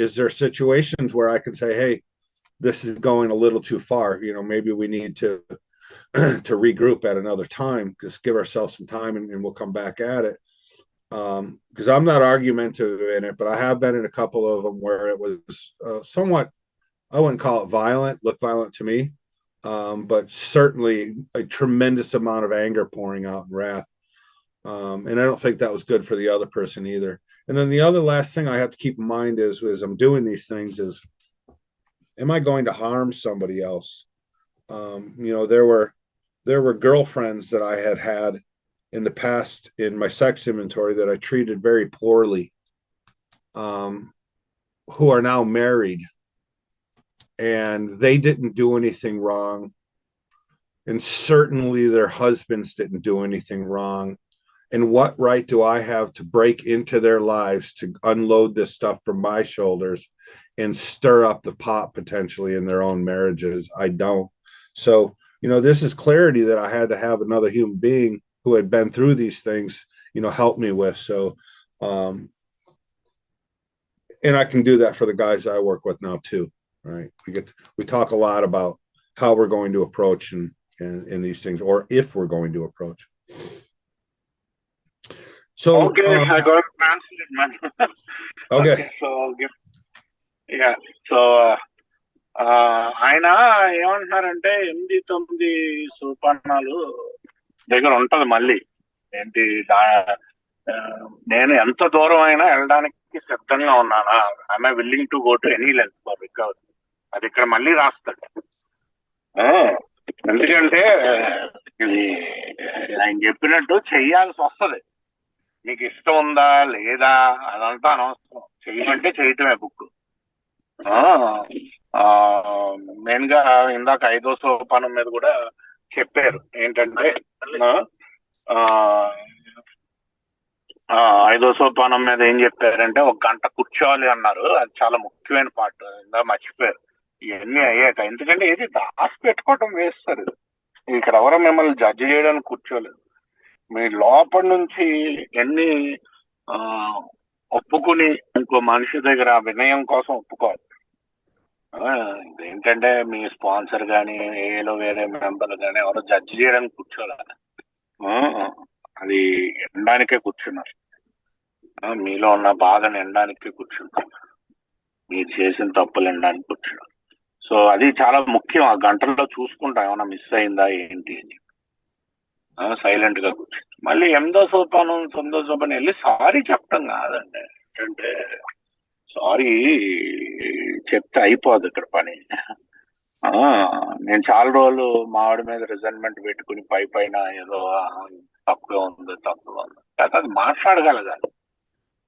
is there situations where I can say, hey, this is going a little too far. Maybe we need to to regroup at another time, just give ourselves some time, and we'll come back at it. Because I'm not argumentative in it, but I have been in a couple of them where it was somewhat, I wouldn't call it violent, look violent to me, but certainly a tremendous amount of anger pouring out and wrath. And I don't think that was good for the other person either. And then the other last thing I have to keep in mind is, as I'm doing these things, is, am I going to harm somebody else? There were girlfriends that I had in the past in my sex inventory that I treated very poorly, um, who are now married, and they didn't do anything wrong, and certainly their husbands didn't do anything wrong. And what right do I have to break into their lives to unload this stuff from my shoulders and stir up the pot potentially in their own marriages? I don't. So, this is clarity that I had to have another human being who had been through these things, help me with. So, and I can do that for the guys I work with now too. Right. We talk a lot about how we're going to approach and these things, or if we're going to approach. So okay, I got translate, man. Okay. Yeah. So ఆయన ఏమంటున్నారంటే 8-9 సోపానాలు దగ్గర ఉంటది మళ్ళీ ఏంటి నేను ఎంత దూరం అయినా వెళ్ళడానికి సిద్ధంగా ఉన్నానా, I'm willing to go to any length for recovery. అది ఇక్కడ మళ్ళీ రాస్తాడు. ఎందుకంటే ఇది ఆయన చెప్పినట్టు చెయ్యాల్సి వస్తుంది. నీకు ఇష్టం ఉందా లేదా అదంతా అనవసరం, చెయ్యమంటే చేయటమే బుక్. మెయిన్ గా ఇందాక 5వ సోపానం మీద కూడా చెప్పారు ఏంటంటే, 5వ సోపానం మీద ఏం చెప్పారంటే 1 గంట కూర్చోవాలి అన్నారు. అది చాలా ముఖ్యమైన పార్ట్, ఇందా మర్చిపోయారు. ఇవన్నీ అయ్యాక, ఎందుకంటే ఏది దాచి పెట్టుకోవటం వేస్తారు. ఇక్కడ ఎవరో మిమ్మల్ని జడ్జి చేయడానికి కూర్చోలేదు. మీ లోపల నుంచి ఎన్ని ఒప్పుకుని ఇంకో మనిషి దగ్గర వినయం కోసం ఒప్పుకోవాలి. ఏంటంటే మీ స్పాన్సర్ కానీ ఏలో వేరే మెంబర్లు కానీ ఎవరో జడ్జి చేయడానికి కూర్చోలేదు. అది ఎండడానికే కూర్చున్నారు. మీలో ఉన్న బాధను ఎండడానికే కూర్చున్నారు. మీరు చేసిన తప్పులు ఎండడానికి కూర్చున్నారు. సో అది చాలా ముఖ్యం. ఆ గంటల్లో చూసుకుంటాం ఏమైనా మిస్ అయిందా ఏంటి అని. సైలెంట్ గా కూర్చుంది. మళ్ళీ 9వ సోపానం వెళ్ళి సారీ చెప్పడం కాదండి. అంటే సారీ చెప్తే అయిపోదు ఇక్కడ పని. ఆ, నేను చాలా రోజులు మా ఆవిడ మీద రిజైన్మెంట్ పెట్టుకుని పైన ఏదో తప్పుగా ఉంది కాకపోతే అది మాట్లాడగలగాలి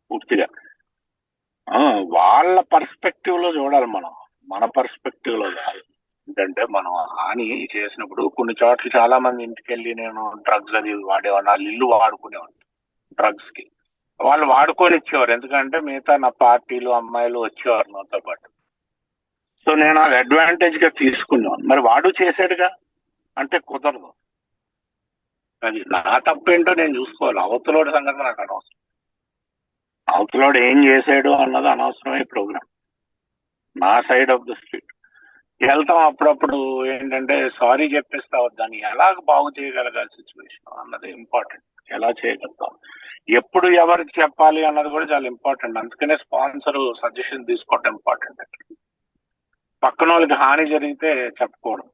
పూర్తిగా. వాళ్ళ పర్స్పెక్టివ్ లో చూడాలి మనం, మన పర్స్పెక్టివ్ లో కాదు. ఎందుకంటే మనం హాని చేసినప్పుడు కొన్ని చోట్ల చాలా మంది ఇంటికి వెళ్ళి నేను డ్రగ్స్ అది వాడేవాడిని, వాళ్ళు ఇల్లు వాడుకునేవాడిని డ్రగ్స్ కి. వాళ్ళు వాడుకొని ఇచ్చేవారు, ఎందుకంటే మిగతా నా పార్టీలు అమ్మాయిలు వచ్చేవారు నాతో పాటు. సో నేను అది అడ్వాంటేజ్ గా తీసుకున్నాను. మరి వాడు చేసాడుగా అంటే కుదరదు. అది నా తప్పేంటో నేను చూసుకోవాలి, అవతలోడి సంగతి నాకు అనవసరం. అవతలోడు ఏం చేశాడు అన్నది అనవసరమే ప్రోగ్రామ్. నా సైడ్ ఆఫ్ ద స్ట్రీట్ వెళ్తాం అప్పుడప్పుడు. ఏంటంటే సారీ చెప్పేస్తావు, దాన్ని ఎలాగ బాగు చేయగలగాలి సిచ్యువేషన్ అన్నది ఇంపార్టెంట్. ఎలా చేయగలుగుతాం, ఎప్పుడు ఎవరికి చెప్పాలి అన్నది కూడా చాలా ఇంపార్టెంట్. అందుకనే స్పాన్సర్ సజెషన్ తీసుకోవటం ఇంపార్టెంట్. పక్కన వాళ్ళకి హాని జరిగితే చెప్పకూడదు.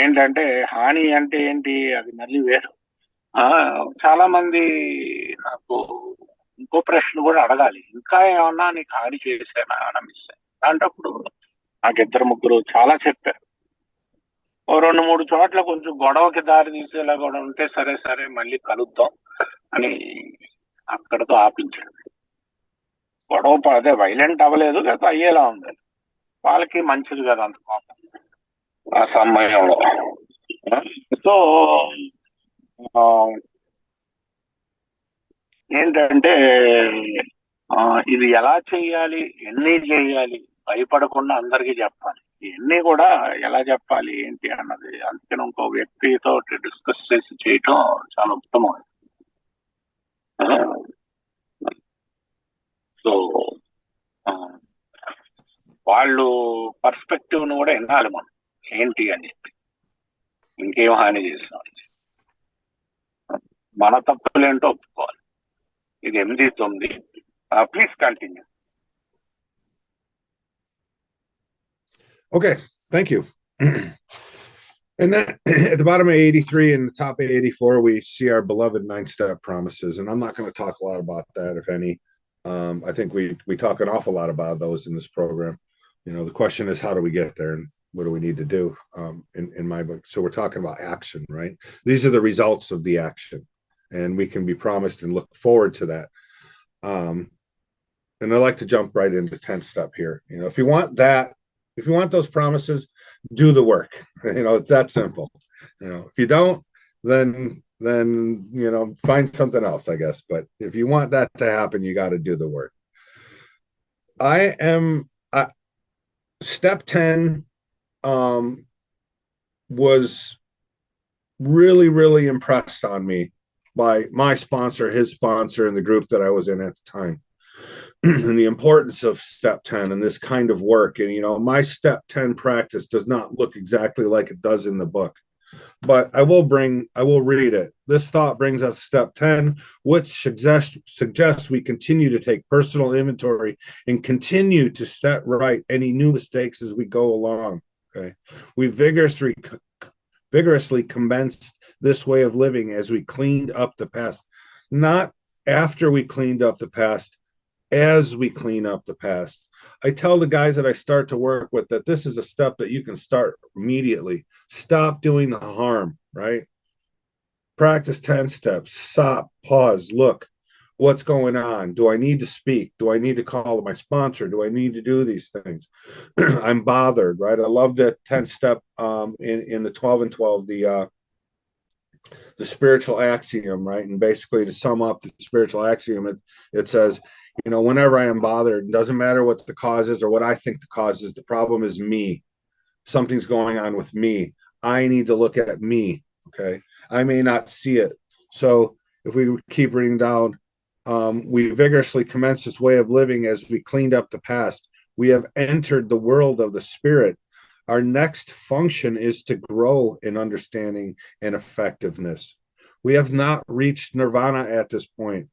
ఏంటంటే హాని అంటే ఏంటి, అది మళ్ళీ వేరు. చాలా మంది నాకు ఇంకో ప్రశ్న కూడా అడగాలి, ఇంకా ఏమన్నా నీకు హాని చేశానా అని మిస్ అలాంటప్పుడు నాకు 2-3 చాలా చెప్పారు. ఓ 2-3 చోట్ల కొంచెం గొడవకి దారి తీసేలా కూడా ఉంటే సరే సరే మళ్ళీ కలుద్దాం అని అక్కడతో ఆపించాడు. గొడవ అదే వైలెంట్ అవ్వలేదు కదా, అయ్యేలా ఉంది. వాళ్ళకి మంచిది కదా అంత కోపం ఆ సమయంలో. సో ఏంటంటే ఇది ఎలా చేయాలి, ఎన్ని చేయాలి, భయపడకుండా అందరికీ చెప్పాలి. ఇవన్నీ కూడా ఎలా చెప్పాలి ఏంటి అన్నది అందుకని ఇంకో వ్యక్తితో డిస్కస్ చేసి చేయటం చాలా ఉత్తమం. సో వాళ్ళు పర్స్పెక్టివ్ ను కూడా వినాలి మనం, ఏంటి అని చెప్పి, ఇంకేం హాని చేసినాం, మన తప్పులేంటో ఒప్పుకోవాలి. ఇది 8-9. Please continue. Okay, thank you. And then at the bottom of 83 and the top of 84, we see our beloved 9-step promises. And I'm not going to talk a lot about that, if any. I think we talk an awful lot about those in this program. You know, the question is, how do we get there, and what do we need to do? In my book, so we're talking about action, right? These are the results of the action, and we can be promised and look forward to that. And I like to jump right into 10-step here. You know, if you want those promises, do the work. You know, it's that simple. You know, if you don't, then you know, find something else, I guess. But if you want that to happen, you got to do the work. Step 10 was really impressed on me by my sponsor, his sponsor, and the group that I was in at the time. And the importance of step 10 and this kind of work. And, you know, my step 10 practice does not look exactly like it does in the book, but I will read it. This thought brings us step 10, which suggests we continue to take personal inventory and continue to set right any new mistakes as we go along. Okay. We vigorously commenced this way of living as we cleaned up the past, not after we cleaned up the past, as we clean up the past. I tell the guys that I start to work with that this is a step that you can start immediately. Stop doing the harm, right? Practice 10 steps. Stop, pause, look. What's going on? Do I need to speak? Do I need to call my sponsor? Do I need to do these things? I'm bothered, right? I love the 10th step in the 12 and 12, the spiritual axiom, right? And basically, to sum up the spiritual axiom, it says, you know, whenever I am bothered, it doesn't matter what the cause is or what I think the cause is. The problem is me. Something's going on with me. I need to look at me. Okay. I may not see it. So if we keep reading down, we vigorously commenced this way of living as we cleaned up the past. We have entered the world of the spirit. Our next function is to grow in understanding and effectiveness. We have not reached nirvana at this point.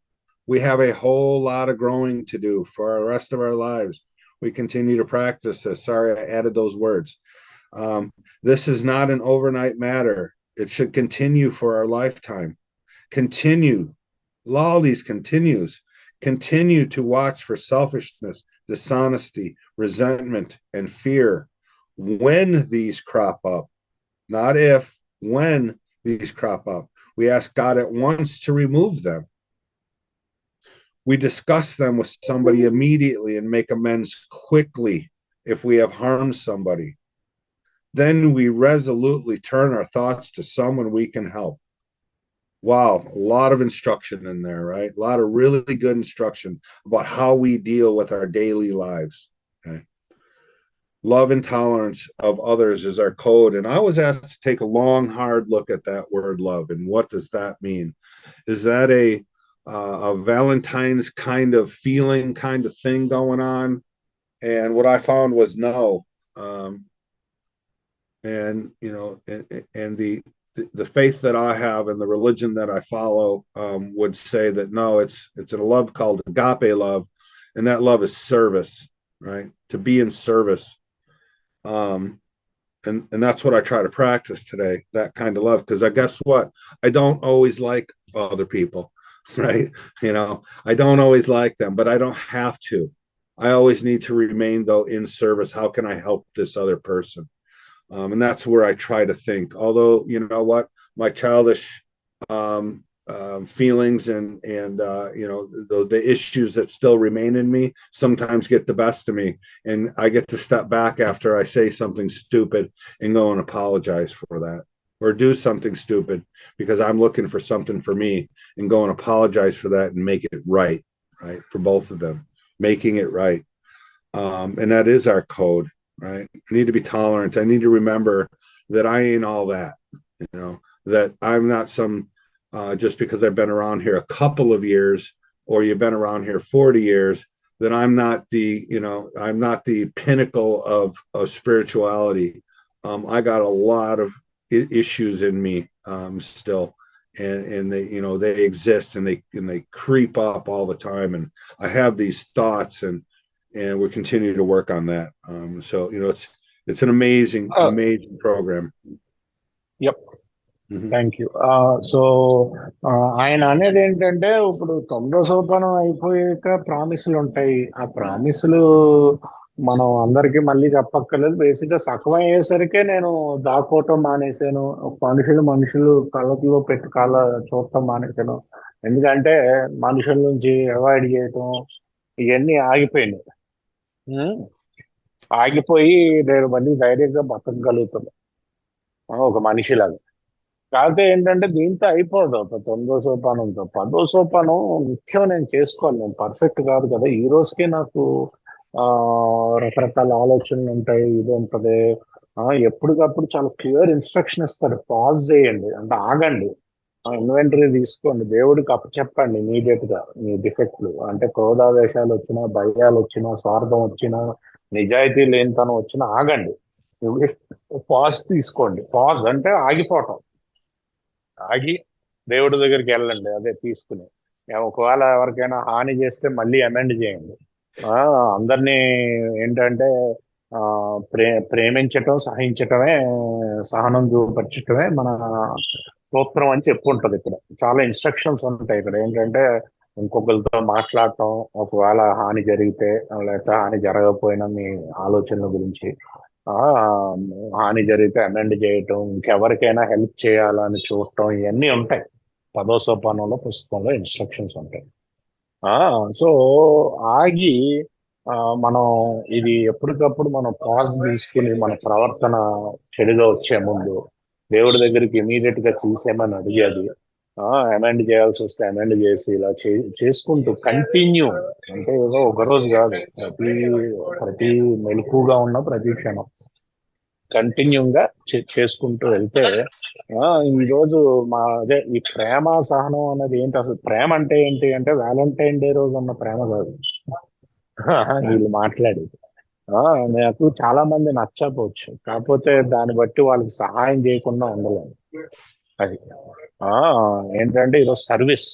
We have a whole lot of growing to do for the rest of our lives. We continue to practice this. Sorry, I added those words. This is not an overnight matter. It should continue for our lifetime. Continue. All these continues. Continue to watch for selfishness, dishonesty, resentment, and fear when these crop up. Not if, when these crop up. We ask God at once to remove them. We discuss them with somebody immediately and make amends quickly if we have harmed somebody. Then we resolutely turn our thoughts to someone we can help. Wow, a lot of instruction in there, right? A lot of really good instruction about how we deal with our daily lives. Okay. Love and tolerance of others is our code. And I was asked to take a long, hard look at that word love. And what does that mean? Is that a Valentine's kind of feeling, kind of thing going on? And what I found was no. And you know, and the faith that I have and the religion that I follow would say that no, it's a love called agape love, and that love is service, right? To be in service. And that's what I try to practice today, that kind of love. Because I guess what? I don't always like other people, right? You know, I don't always like them, but I don't have to. I always need to remain, though, in service. How can I help this other person? And that's where I try to think. Although, you know what, my childish feelings and you know, the issues that still remain in me sometimes get the best of me, and I get to step back after I say something stupid and go and apologize for that, or do something stupid because I'm looking for something for me, and go and apologize for that and make it right, right, for both of them, making it right. And that is our code, right? I need to be tolerant. I need to remember that I ain't all that, you know, that I'm not some, just because I've been around here a couple of years, or you've been around here 40 years, that I'm not the, you know, I'm not the pinnacle of spirituality. I got a lot of issues in me still. And they, you know, they exist, and they creep up all the time. And I have these thoughts, and we continue to work on that. So, you know, it's an amazing program. Yep. Thank you. So ఆయన అనేది ఏంటంటే, ఇప్పుడు 9వ సోపానం అయిపోయాక ప్రామిసులు ఉంటాయి. ఆ ప్రామిసులు మనం అందరికీ మళ్ళీ చెప్పక్కర్లేదు. బేసిక్గా సగం అయ్యేసరికే నేను దాక్కోవటం మానేశాను. మనుషులు కళ్ళలో పెట్టి చూడటం మానేశాను. ఎందుకంటే మనుషుల నుంచి అవాయిడ్ చేయటం ఇవన్నీ ఆగిపోయినాయి. ఆగిపోయి నేను మళ్ళీ ధైర్యంగా బతకగలుగుతున్నాను ఒక మనిషిలాగా. కాకపోతే ఏంటంటే దీంతో అయిపోదు. 9వ సోపానంతో 10వ సోపానం ముఖ్యం నేను చేసుకోవాలి. నేను పర్ఫెక్ట్ కాదు కదా. ఈ రోజుకే నాకు రకరకాల ఆలోచనలు ఉంటాయి, ఇది ఉంటుంది. ఎప్పటికప్పుడు చాలా క్లియర్ ఇన్స్ట్రక్షన్ ఇస్తారు. పాజ్ చేయండి, అంటే ఆగండి, ఇన్వెంటరీ తీసుకోండి, దేవుడికి అప్పచెప్పండి ఇమీడియట్ గా మీ డిఫెక్ట్లు. అంటే క్రోధావేశాలు వచ్చినా, భయాలు వచ్చినా, స్వార్థం వచ్చినా, నిజాయితీ లేనితనం వచ్చినా ఆగండి, పాజ్ తీసుకోండి. పాజ్ అంటే ఆగిపోవటం. ఆగి దేవుడి దగ్గరికి వెళ్ళండి, అదే తీసుకుని. ఒకవేళ ఎవరికైనా హాని చేస్తే మళ్ళీ అమెండ్ చేయండి. అందరినీ ఏంటంటే ప్రేమించటం, సహించటమే, సహనం చూపించటమే మన స్తోత్రం అని చెప్పుంటది. ఇక్కడ చాలా ఇన్స్ట్రక్షన్స్ ఉంటాయి. ఇక్కడ ఏంటంటే ఇంకొకరితో మాట్లాడటం, ఒకవేళ హాని జరిగితే, లేకపోతే హాని జరగకపోయినా మీ ఆలోచనల గురించి, హాని జరిగితే అమెండ్ చేయటం, ఇంకెవరికైనా హెల్ప్ చేయాలని చూడటం, ఇవన్నీ ఉంటాయి 10వ సోపానంలో, పుస్తకంలో ఇన్స్ట్రక్షన్స్ ఉంటాయి. సో ఆగి మనం ఇది ఎప్పటికప్పుడు మనం పాజ్ తీసుకుని మన ప్రవర్తన చెడుగా వచ్చే ముందు దేవుడి దగ్గరికి ఇమీడియట్ గా తీసేమని అడిగేది. అమెండ్ చేయాల్సి వస్తే అమెండ్ చేసి ఇలా చేసుకుంటూ కంటిన్యూ, అంటే ఏదో ఒక రోజు కాదు, ప్రతి మెలకుగా ఉన్న ప్రతి క్షణం కంటిన్యూగా చేసుకుంటూ వెళ్తే ఈ రోజు అదే ఈ ప్రేమ సహనం అనేది ఏంటి, అసలు ప్రేమ అంటే ఏంటి అంటే వ్యాలంటైన్ డే రోజు ఉన్న ప్రేమ కాదు వీళ్ళు మాట్లాడేది. నాకు చాలా మంది నచ్చకపోవచ్చు, కాకపోతే దాన్ని బట్టి వాళ్ళకి సహాయం చేయకుండా ఉండలేము. అది ఏంటంటే ఈరోజు సర్వీస్,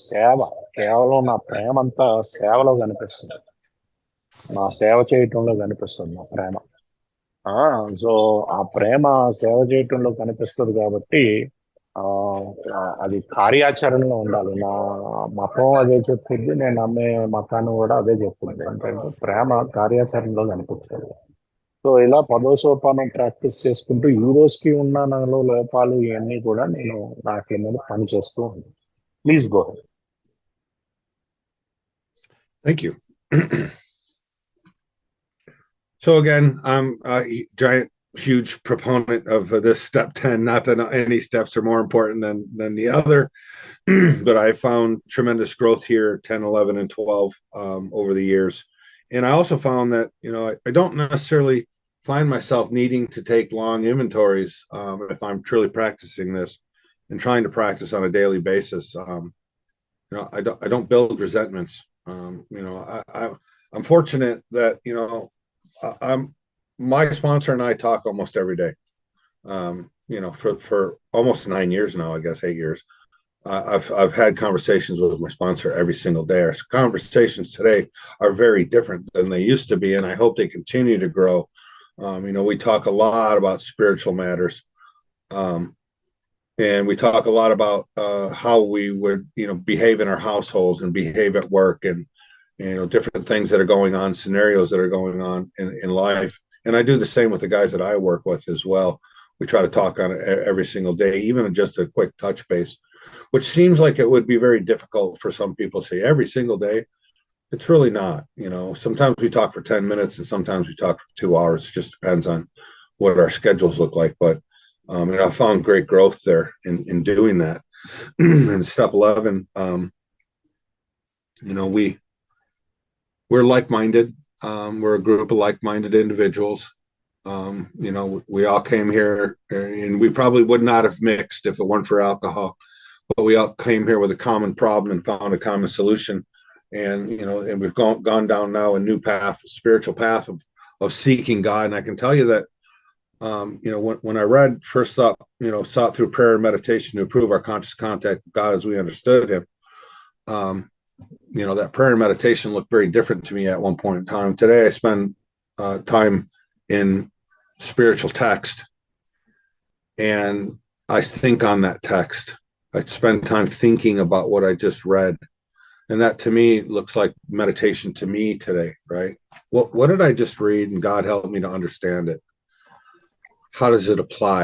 సేవ, కేవలం నా ప్రేమ అంతా సేవలో కనిపిస్తుంది, నా సేవ చేయటంలో కనిపిస్తుంది నా ప్రేమ. సో ఆ ప్రేమ సేవ చేయటంలో కనిపిస్తుంది కాబట్టి ఆ, అది కార్యాచరణలో ఉండాలి. నా మతం అదే చెప్తుంది, నేను నమ్మే మతాన్ని కూడా అదే చెప్తుంది. ఏంటంటే ప్రేమ కార్యాచరణలో కనిపించాలి. సో ఇలా పదో సోపానం ప్రాక్టీస్ చేసుకుంటూ ఈ రోజుకి ఉన్న నాలో లోపాలు ఇవన్నీ కూడా నేను వాటి మీద పని చేస్తూ ఉన్నాను. Please go. Thank you. So again, I'm a giant, huge proponent of this step 10. Not that any steps are more important than the other, but I found tremendous growth here 10, 11, and 12 over the years. And I also found that, I don't necessarily find myself needing to take long inventories if I'm truly practicing this and trying to practice on a daily basis. I don't build resentments. I'm fortunate that, I'm my sponsor and I talk almost every day. For almost 9 years now, I guess 8 years. I've had conversations with my sponsor every single day. Our conversations today are very different than they used to be, and I hope they continue to grow. We talk a lot about spiritual matters, and we talk a lot about how we would, behave in our households and behave at work, and different things that are going on, scenarios that are going on in life. And I do the same with the guys that I work with as well. We try to talk on it every single day, even just a quick touch base, which seems like it would be very difficult for some people to say every single day. It's really not. Sometimes we talk for 10 minutes and sometimes we talk for 2 hours. It just depends on what our schedules look like. But and I found great growth there in doing that. And step 11, we're like-minded. We're a group of like-minded individuals. We all came here, and we probably would not have mixed if it weren't for alcohol. But we all came here with a common problem and found a common solution. And we've gone down now a new path, a spiritual path of seeking God. And I can tell you that, when I read first up, sought through prayer and meditation to improve our conscious contact with God as we understood Him. That prayer and meditation looked very different to me at one point in time. Today, I spend time in spiritual text, and I think on that text. I spend time thinking about what I just read, and that to me looks like meditation to me today. Right? What did I just read? And God helped me to understand it. How does it apply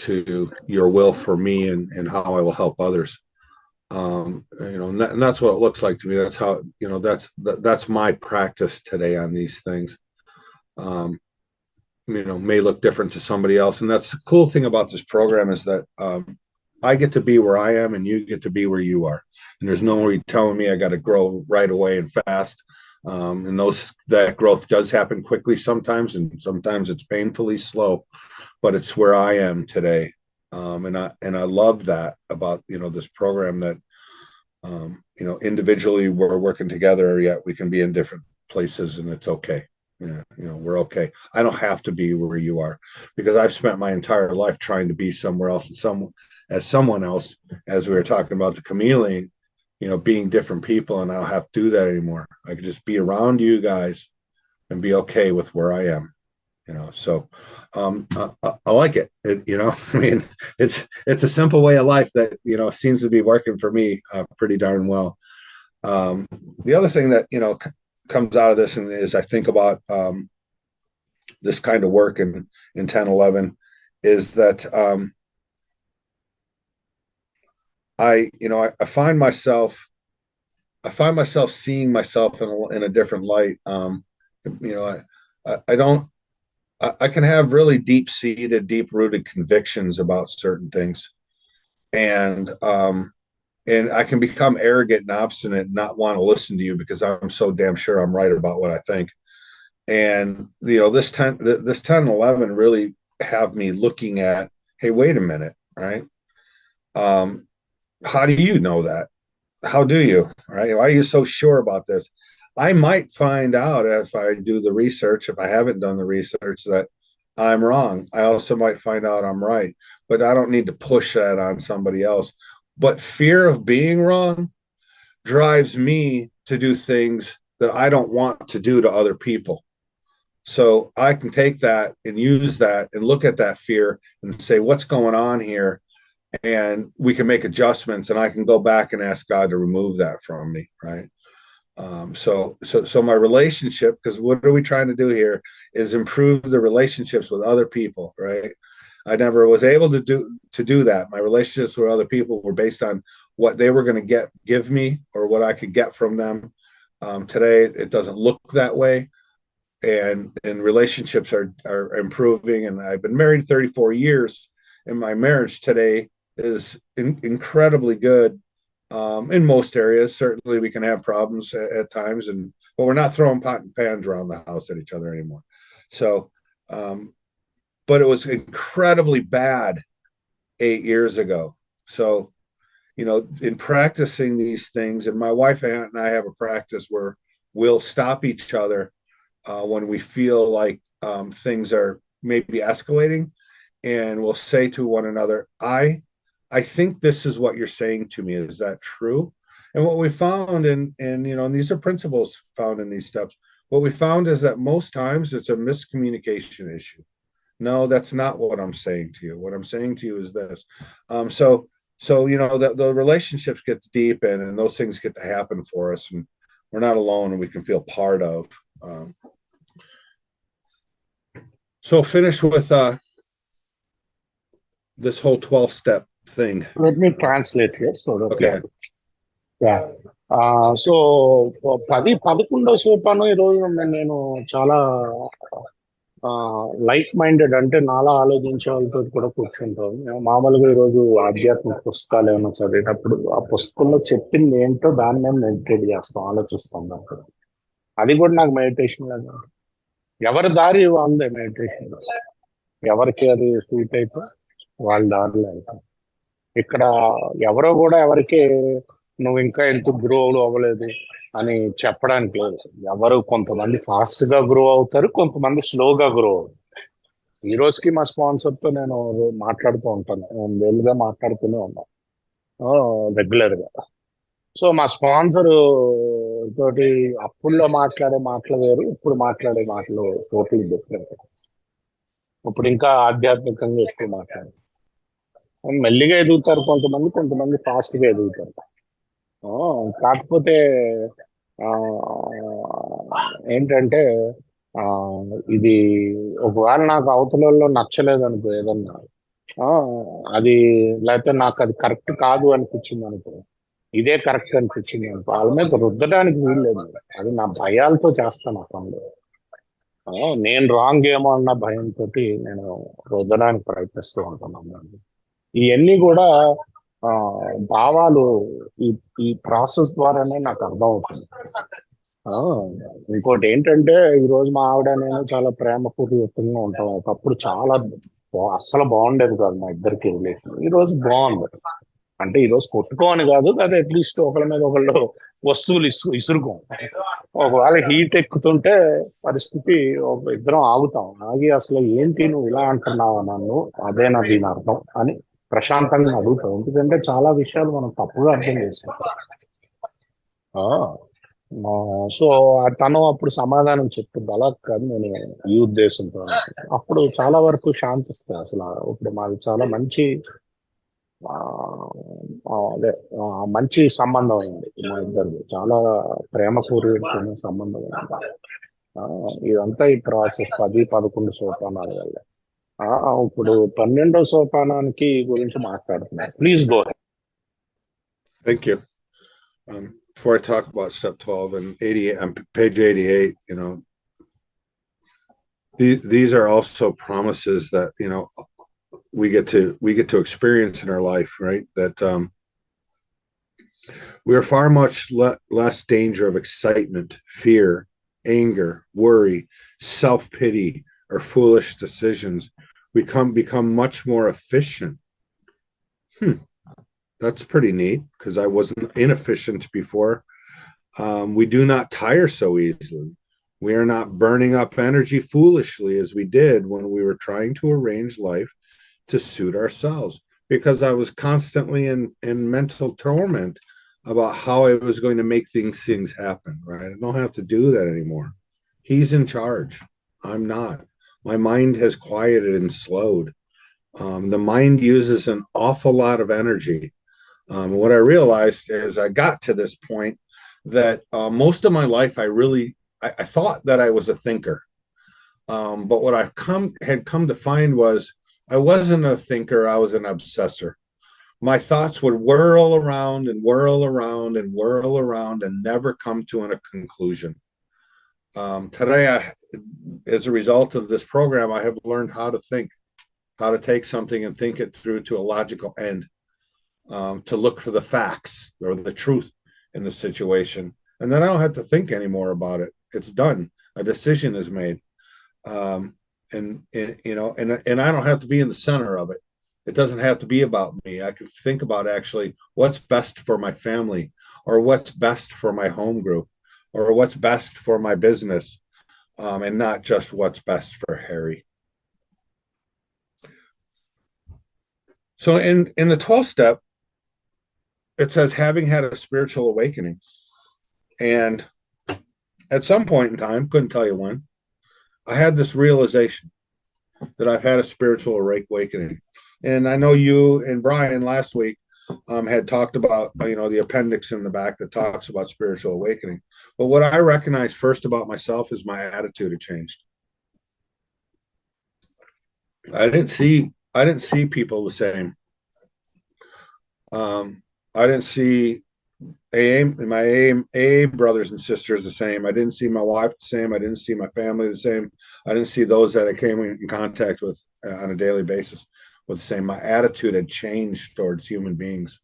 to your will for me, and how I will help others? And that's what it looks like to me. That's how, that's my practice today on these things. May look different to somebody else. And that's the cool thing about this program is that I get to be where I am and you get to be where you are. And there's no one telling me I got to grow right away and fast. And that growth does happen quickly sometimes, and sometimes it's painfully slow, but it's where I am today. And I love that about, this program that, individually we're working together, yet we can be in different places and it's okay. Yeah, we're okay. I don't have to be where you are because I've spent my entire life trying to be somewhere else and as someone else, as we were talking about the chameleon, being different people, and I don't have to do that anymore. I could just be around you guys and be okay with where I am. So I like it. I mean, it's a simple way of life that, seems to be working for me pretty darn well. The other thing that, comes out of this and is I think about this kind of work in 10, 11 is that I find myself seeing myself in a different light. I don't, I can have really deep-seated, deep-rooted convictions about certain things, and I can become arrogant and obstinate and not want to listen to you because I'm so damn sure I'm right about what I think. And this 10, 11 really have me looking at, hey, wait a minute, right? How do you know that? How do you, right? Why are you so sure about this? I might find out if I do the research, if I haven't done the research, that I'm wrong. I also might find out I'm right, but I don't need to push that on somebody else. But fear of being wrong drives me to do things that I don't want to do to other people. So I can take that and use that and look at that fear and say, what's going on here? And we can make adjustments, and I can go back and ask God to remove that from me, right? So my relationship, because what are we trying to do here is improve the relationships with other people, right? I never was able to do that. My relationships with other people were based on what they were going to give me, or what I could get from them. Today, it doesn't look that way, and relationships are improving. And I've been married 34 years, and my marriage today is incredibly good. In most areas, certainly we can have problems at times, but we're not throwing pot and pans around the house at each other anymore. So, but it was incredibly bad 8 years ago. So, in practicing these things, and my wife and I have a practice where we'll stop each other when we feel like things are maybe escalating, and we'll say to one another, I think this is what you're saying to me. Is that true? And what we found, and these are principles found in these steps. What we found is that most times it's a miscommunication issue. No, that's not what I'm saying to you. What I'm saying to you is this. So the relationships get to deepen, and those things get to happen for us, and we're not alone, and we can feel part of. So finish with this whole 12-step thing. Let me translate here. So that Okay. yeah. So 11వ సోపానం ఈరోజు నేను చాలా like minded, అంటే నాలా ఆలోచించే వాళ్ళతో కూడా కూర్చుంటాను. మామూలుగా ఈరోజు ఆధ్యాత్మిక పుస్తకాలు ఏమైనా చదివేటప్పుడు ఆ పుస్తకంలో చెప్పింది ఏంటో దాన్ని మేము మెడిటేట్ చేస్తాం, ఆలోచిస్తాం అక్కడ. అది కూడా నాకు మెడిటేషన్ లాగా. ఎవరి దారి వాళ్ళదే మెడిటేషన్. ఎవరికి అది సూట్ అయితే వాళ్ళ దారిలో వెళ్తాం. ఇక్కడ ఎవరో కూడా ఎవరికి నువ్వు ఇంకా ఎంత గ్రో అవ్వలేదు అని చెప్పడానికి లేదు. కొంతమంది ఫాస్ట్ గా గ్రో అవుతారు, కొంతమంది స్లోగా గ్రో అవుతారు. ఈ రోజుకి మా స్పాన్సర్ తో నేను మాట్లాడుతూ ఉంటాను, వేలుగా మాట్లాడుతూనే ఉన్నాను రెగ్యులర్ గా. సో మా స్పాన్సర్ తోటి అప్పుల్లో మాట్లాడే మాటలు వేరు, ఇప్పుడు మాట్లాడే మాటలు టోటల్ డిఫరెంట్. ఇప్పుడు ఇంకా ఆధ్యాత్మికంగా ఎక్కువ మాట్లాడారు. మెల్లిగా ఎదుగుతారు కొంతమంది ఫాస్ట్ గా ఎదుగుతారు. కాకపోతే ఏంటంటే ఇది ఒకవేళ నాకు అవతలలో నచ్చలేదు అనుకో, ఏదన్నా అది, లేకపోతే నాకు అది కరెక్ట్ కాదు అనిపించింది అనుకో, ఇదే కరెక్ట్ అనిపించింది అనుకో, వాళ్ళ మీద రుద్దడానికి వీల్లేదు. అది నా భయాలతో చేస్తాను ఆ పనులు. నేను రాంగ్ ఏమో అన్న భయంతో నేను రుద్దడానికి ప్రయత్నిస్తూ ఉంటున్నాను. ఇవన్నీ కూడా భావాలు ఈ ప్రాసెస్ ద్వారానే నాకు అర్థం అవుతుంది. ఇంకోటి ఏంటంటే, ఈరోజు మా ఆవిడ నేను చాలా ప్రేమపూర్వకంగా ఉంటాం. ఒకప్పుడు చాలా అస్సలు బాగుండేది కాదు మా ఇద్దరికి రిలేషన్. ఈ రోజు బాగుంది. అంటే ఈ రోజు కొట్టుకోని కాదు, అది అట్లీస్ట్ ఒకళ్ళ మీద ఒకళ్ళు వస్తువులు ఇసురుకోం. ఒకవేళ హీట్ ఎక్కుతుంటే పరిస్థితి ఇద్దరం ఆగుతాం. ఆగి అసలు ఏంటి నువ్వు ఇలా అంటున్నావా నన్ను, అదేనా దీని అర్థం అని ప్రశాంతంగా అడుగుతాం. ఎందుకంటే చాలా విషయాలు మనం తప్పుగా అర్థం చేసుకుంటాం. సో తను అప్పుడు సమాధానం చెప్తుంది, అలా కాదు నేను ఈ ఉద్దేశంతో. అప్పుడు చాలా వరకు శాంతిస్తాయి. అసలు ఇప్పుడు మాది చాలా అదే మంచి సంబంధం అయింది. మా ఇద్దరు చాలా ప్రేమపూర్వకమైన సంబంధం అయింది. ఇదంతా ఈ ప్రాసెస్ 10-11 సోపానాల వల్ల. ఇప్పుడు 12వ సోపానానికి గురించి మాట్లాడుతున్నాను. Please go. Thank you. Before I talk about step 12 and 88, on page 88, these are also promises that we get to experience in our life, right? That we are far much less danger of excitement, fear, anger, worry, self-pity, or foolish decisions. We become much more efficient. That's pretty neat, because I wasn't inefficient before. We do not tire so easily. We are not burning up energy foolishly as we did when we were trying to arrange life to suit ourselves, because I was constantly in mental torment about how I was going to make things happen, right? I don't have to do that anymore. He's in charge. I'm not. My mind has quieted and slowed. The mind uses an awful lot of energy. What I realized as I got to this point that most of my life I thought that I was a thinker. But what had come to find was I wasn't a thinker, I was an obsessor. My thoughts would whirl around and whirl around and whirl around and never come to a conclusion. Today, as a result of this program, I have learned how to think, how to take something and think it through to a logical end, to look for the facts or the truth in the situation. And then I don't have to think anymore about it. It's done. A decision is made. And I don't have to be in the center of it. It doesn't have to be about me. I can think about actually what's best for my family, or what's best for my home group, or what's best for my business, and not just what's best for Harry. So in the 12th step, it says having had a spiritual awakening. And at some point in time, couldn't tell you when, I had this realization that I've had a spiritual awakening. And I know you and Brian last week had talked about, the appendix in the back that talks about spiritual awakening. But what I recognized first about myself is my attitude had changed. I didn't see people the same. I didn't see my AA brothers and sisters the same. I didn't see my wife the same. I didn't see my family the same. I didn't see those that I came in contact with on a daily basis with the same. My attitude had changed towards human beings.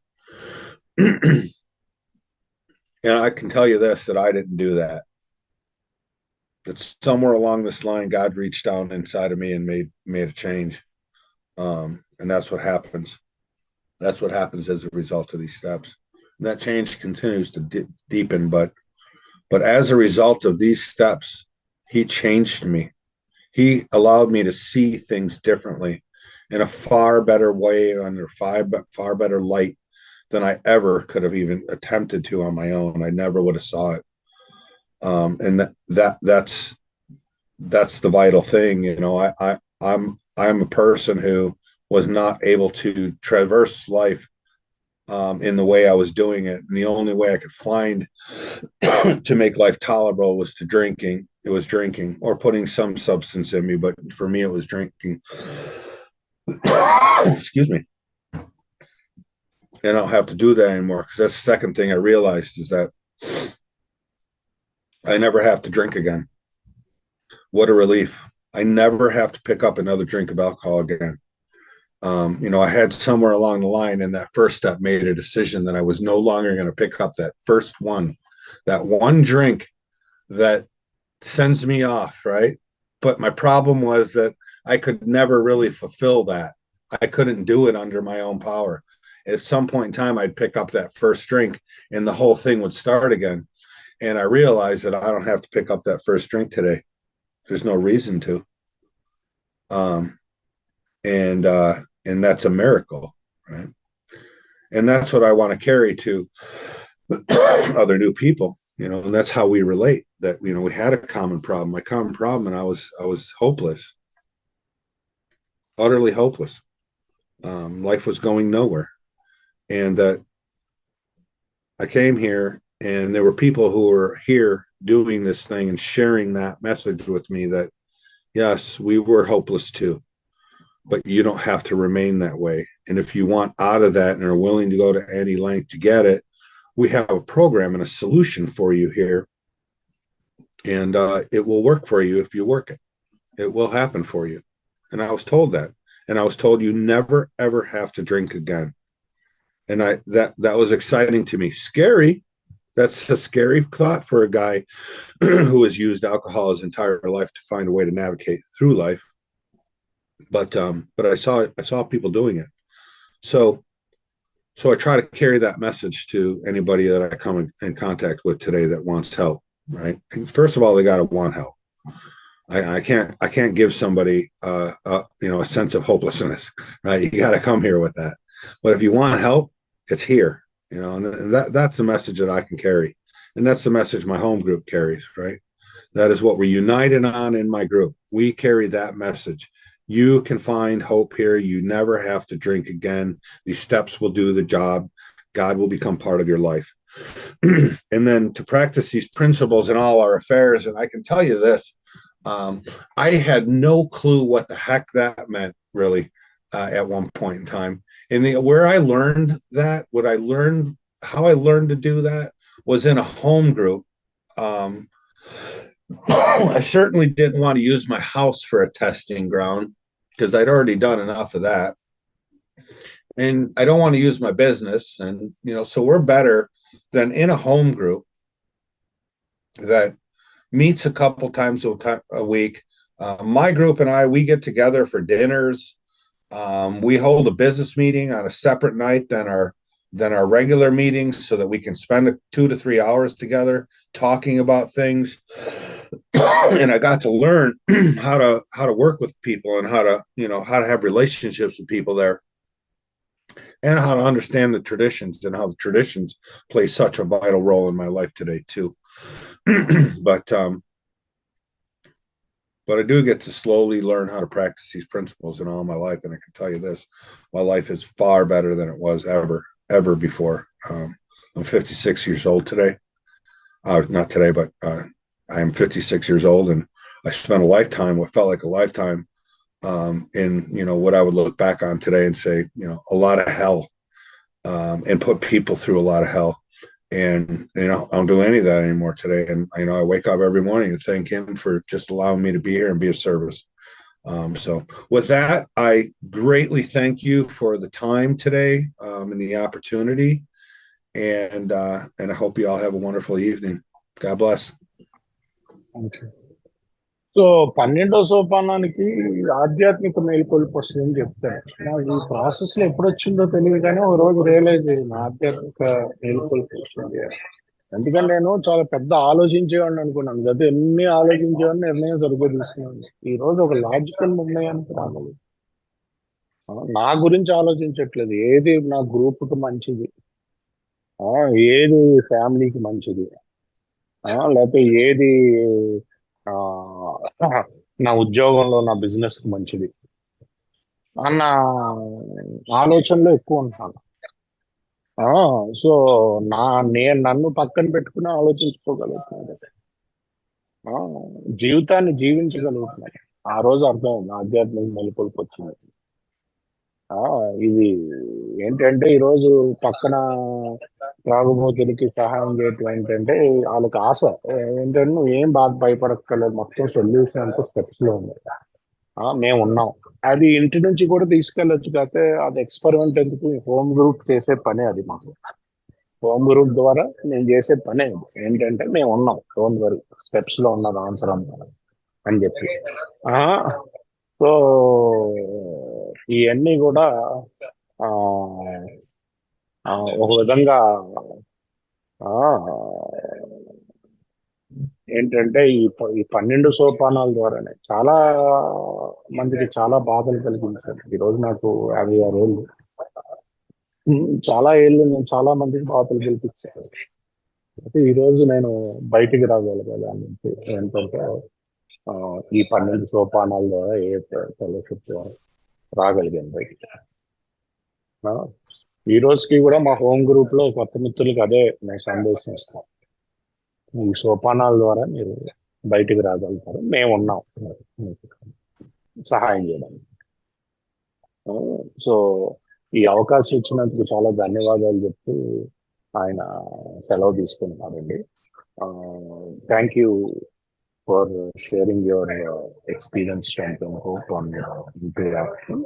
And I can tell you this, that I didn't do that. That somewhere along this line, God reached down inside of me and made a change. And that's what happens. That's what happens as a result of these steps. And that change continues to deepen, but as a result of these steps, he changed me. He allowed me to see things differently, in a far better way, under far better light than I ever could have even attempted to on my own. I never would have saw it. And that's the vital thing. I'm a person who was not able to traverse life in the way I was doing it. And the only way I could find to make life tolerable was drinking. It was drinking or putting some substance in me. But for me, it was drinking. Excuse me. And I don't have to do that anymore, because that's the second thing I realized, is that I never have to drink again. What a relief. I never have to pick up another drink of alcohol again. I had somewhere along the line in that first step made a decision that I was no longer going to pick up that one drink that sends me off, right? But my problem was that I could never really fulfill that. I couldn't do it under my own power. At some point in time, I'd pick up that first drink and the whole thing would start again. And I realized that I don't have to pick up that first drink today. There's no reason to. And that's a miracle, right? And that's what I want to carry to other new people, and that's how we relate, that, we had a common problem. My common problem, and I was hopeless, utterly hopeless. Life was going nowhere. And that I came here, and there were people who were here doing this thing and sharing that message with me, that yes, we were hopeless too, but you don't have to remain that way. And if you want out of that and are willing to go to any length to get it, we have a program and a solution for you here. And it will work for you if you work it. It will happen for you. And I was told that. And I was told you never, ever have to drink again. And that was exciting to me. Scary. That's a scary thought for a guy who has used alcohol his entire life to find a way to navigate through life. But I saw people doing it. So I try to carry that message to anybody that I come in contact with today that wants help, right? First of all, they got to want help. I can't give somebody a sense of hopelessness, right? You got to come here with that. But if you want help, it's here, and that's the message that I can carry. And that's the message my home group carries, right? That is what we're united on in my group. We carry that message. You can find hope here. You never have to drink again. These steps will do the job. God will become part of your life. And then to practice these principles in all our affairs. And I can tell you this, I had no clue what the heck that meant, really, at one point in time. And where I learned that, how I learned to do that was in a home group. I certainly didn't want to use my house for a testing ground because I'd already done enough of that. And I don't want to use my business. And, so we're better than in a home group that meets a couple times a week. My group and we get together for dinners. We hold a business meeting on a separate night than our regular meetings so that we can spend 2 to 3 hours together talking about things. And I got to learn how to work with people and how to have relationships with people there, and how to understand the traditions and how the traditions play such a vital role in my life today too. But I do get to slowly learn how to practice these principles in all my life. And I can tell you this, my life is far better than it was ever before. I'm 56 years old today. Not today, but I'm 56 years old, and I spent a lifetime, what felt like a lifetime, in what I would look back on today and say, a lot of hell, and put people through a lot of hell. And I don't do any of that anymore today. And I wake up every morning and thank him for just allowing me to be here and be of service. So with that, I greatly thank you for the time today, and the opportunity. And I hope you all have a wonderful evening. God bless. So 12వ సోపానానికి ఆధ్యాత్మిక మేలుకొలుపు వస్తుందని చెప్తారు. ఈ process లో ఎప్పుడు వచ్చిందో తెలియదు, కానీ ఒక రోజు రియలైజ్ అయ్యింది ఆధ్యాత్మిక మేలుకొలుపు వస్తుంది. ఎందుకంటే నేను చాలా పెద్ద ఆలోచించేవాడిని అనుకున్నాను, గత ఎన్ని ఆలోచించేవాడిని, నిర్ణయం సరిగ్గా తీసుకున్నాను. ఈ రోజు ఒక లాజికల్ నిర్ణయానికి రాగలదు. నా గురించి ఆలోచించట్లేదు, ఏది నా గ్రూప్కి మంచిది, ఏది ఫ్యామిలీకి మంచిది, లేకపోతే ఏది నా ఉద్యోగంలో నా బిజినెస్ కి మంచిది అన్న ఆలోచనలో ఎక్కువ ఉంటాను. సో నేను నన్ను పక్కన పెట్టుకుని ఆలోచించుకోగలుగుతున్నాను, జీవితాన్ని జీవించగలుగుతున్నాను. ఆ రోజు అర్థమైంది ఆధ్యాత్మిక మెలుకొలుపు వచ్చింది. ఇది ఏంటంటే ఈరోజు పక్కన త్రాగుబోతులకి సహాయం చేయటం ఏంటంటే వాళ్ళకి ఆశ ఏంటంటే నువ్వు ఏం బాగా భయపడక్కర్లేదు, మొత్తం సొల్యూషన్ అంతా స్టెప్స్ లో ఉంది, మేము ఉన్నాం. అది ఇంటి నుంచి కూడా తీసుకెళ్ళొచ్చు, కాకపోతే అది ఎక్స్పెరిమెంట్ ఎందుకు, హోమ్ గ్రూప్ చేసే పనే అది. మాకు హోమ్ గ్రూప్ ద్వారా నేను చేసే పనే ఏంటంటే మేము ఉన్నాం, డోంట్ వరీ, స్టెప్స్ లో ఉన్నది ఆన్సర్ అంతా అని చెప్పి. సో ఇవన్నీ కూడా ఒక విధంగా ఏంటంటే ఈ 12 సోపానాల ద్వారానే చాలా మందికి చాలా బాధలు కలిగించారు. ఈరోజు నాకు 56 ఏళ్ళు, చాలా ఏళ్ళు నేను చాలా మందికి బాధలు కల్పించాను. అయితే ఈరోజు నేను బయటికి రాగలిగాను ఏంటంటే ఈ 12 సోపానాల ద్వారా ఫెలోషిప్ ద్వారా రాగలిగాను బయటికి. ఈ రోజుకి కూడా మా హోమ్ గ్రూప్ లో కొత్త మిత్రులకి అదే నేను సందేశం ఇస్తాను, ఈ సోపానాల ద్వారా మీరు బయటికి రాగలుగుతారు, మేము ఉన్నాం సహాయం చేయడానికి. సో ఈ అవకాశం ఇచ్చినందుకు చాలా ధన్యవాదాలు చెప్తూ ఆయన సెలవు తీసుకుంటున్నారండి. Thank you for sharing your experience, strength, and hope on interaction.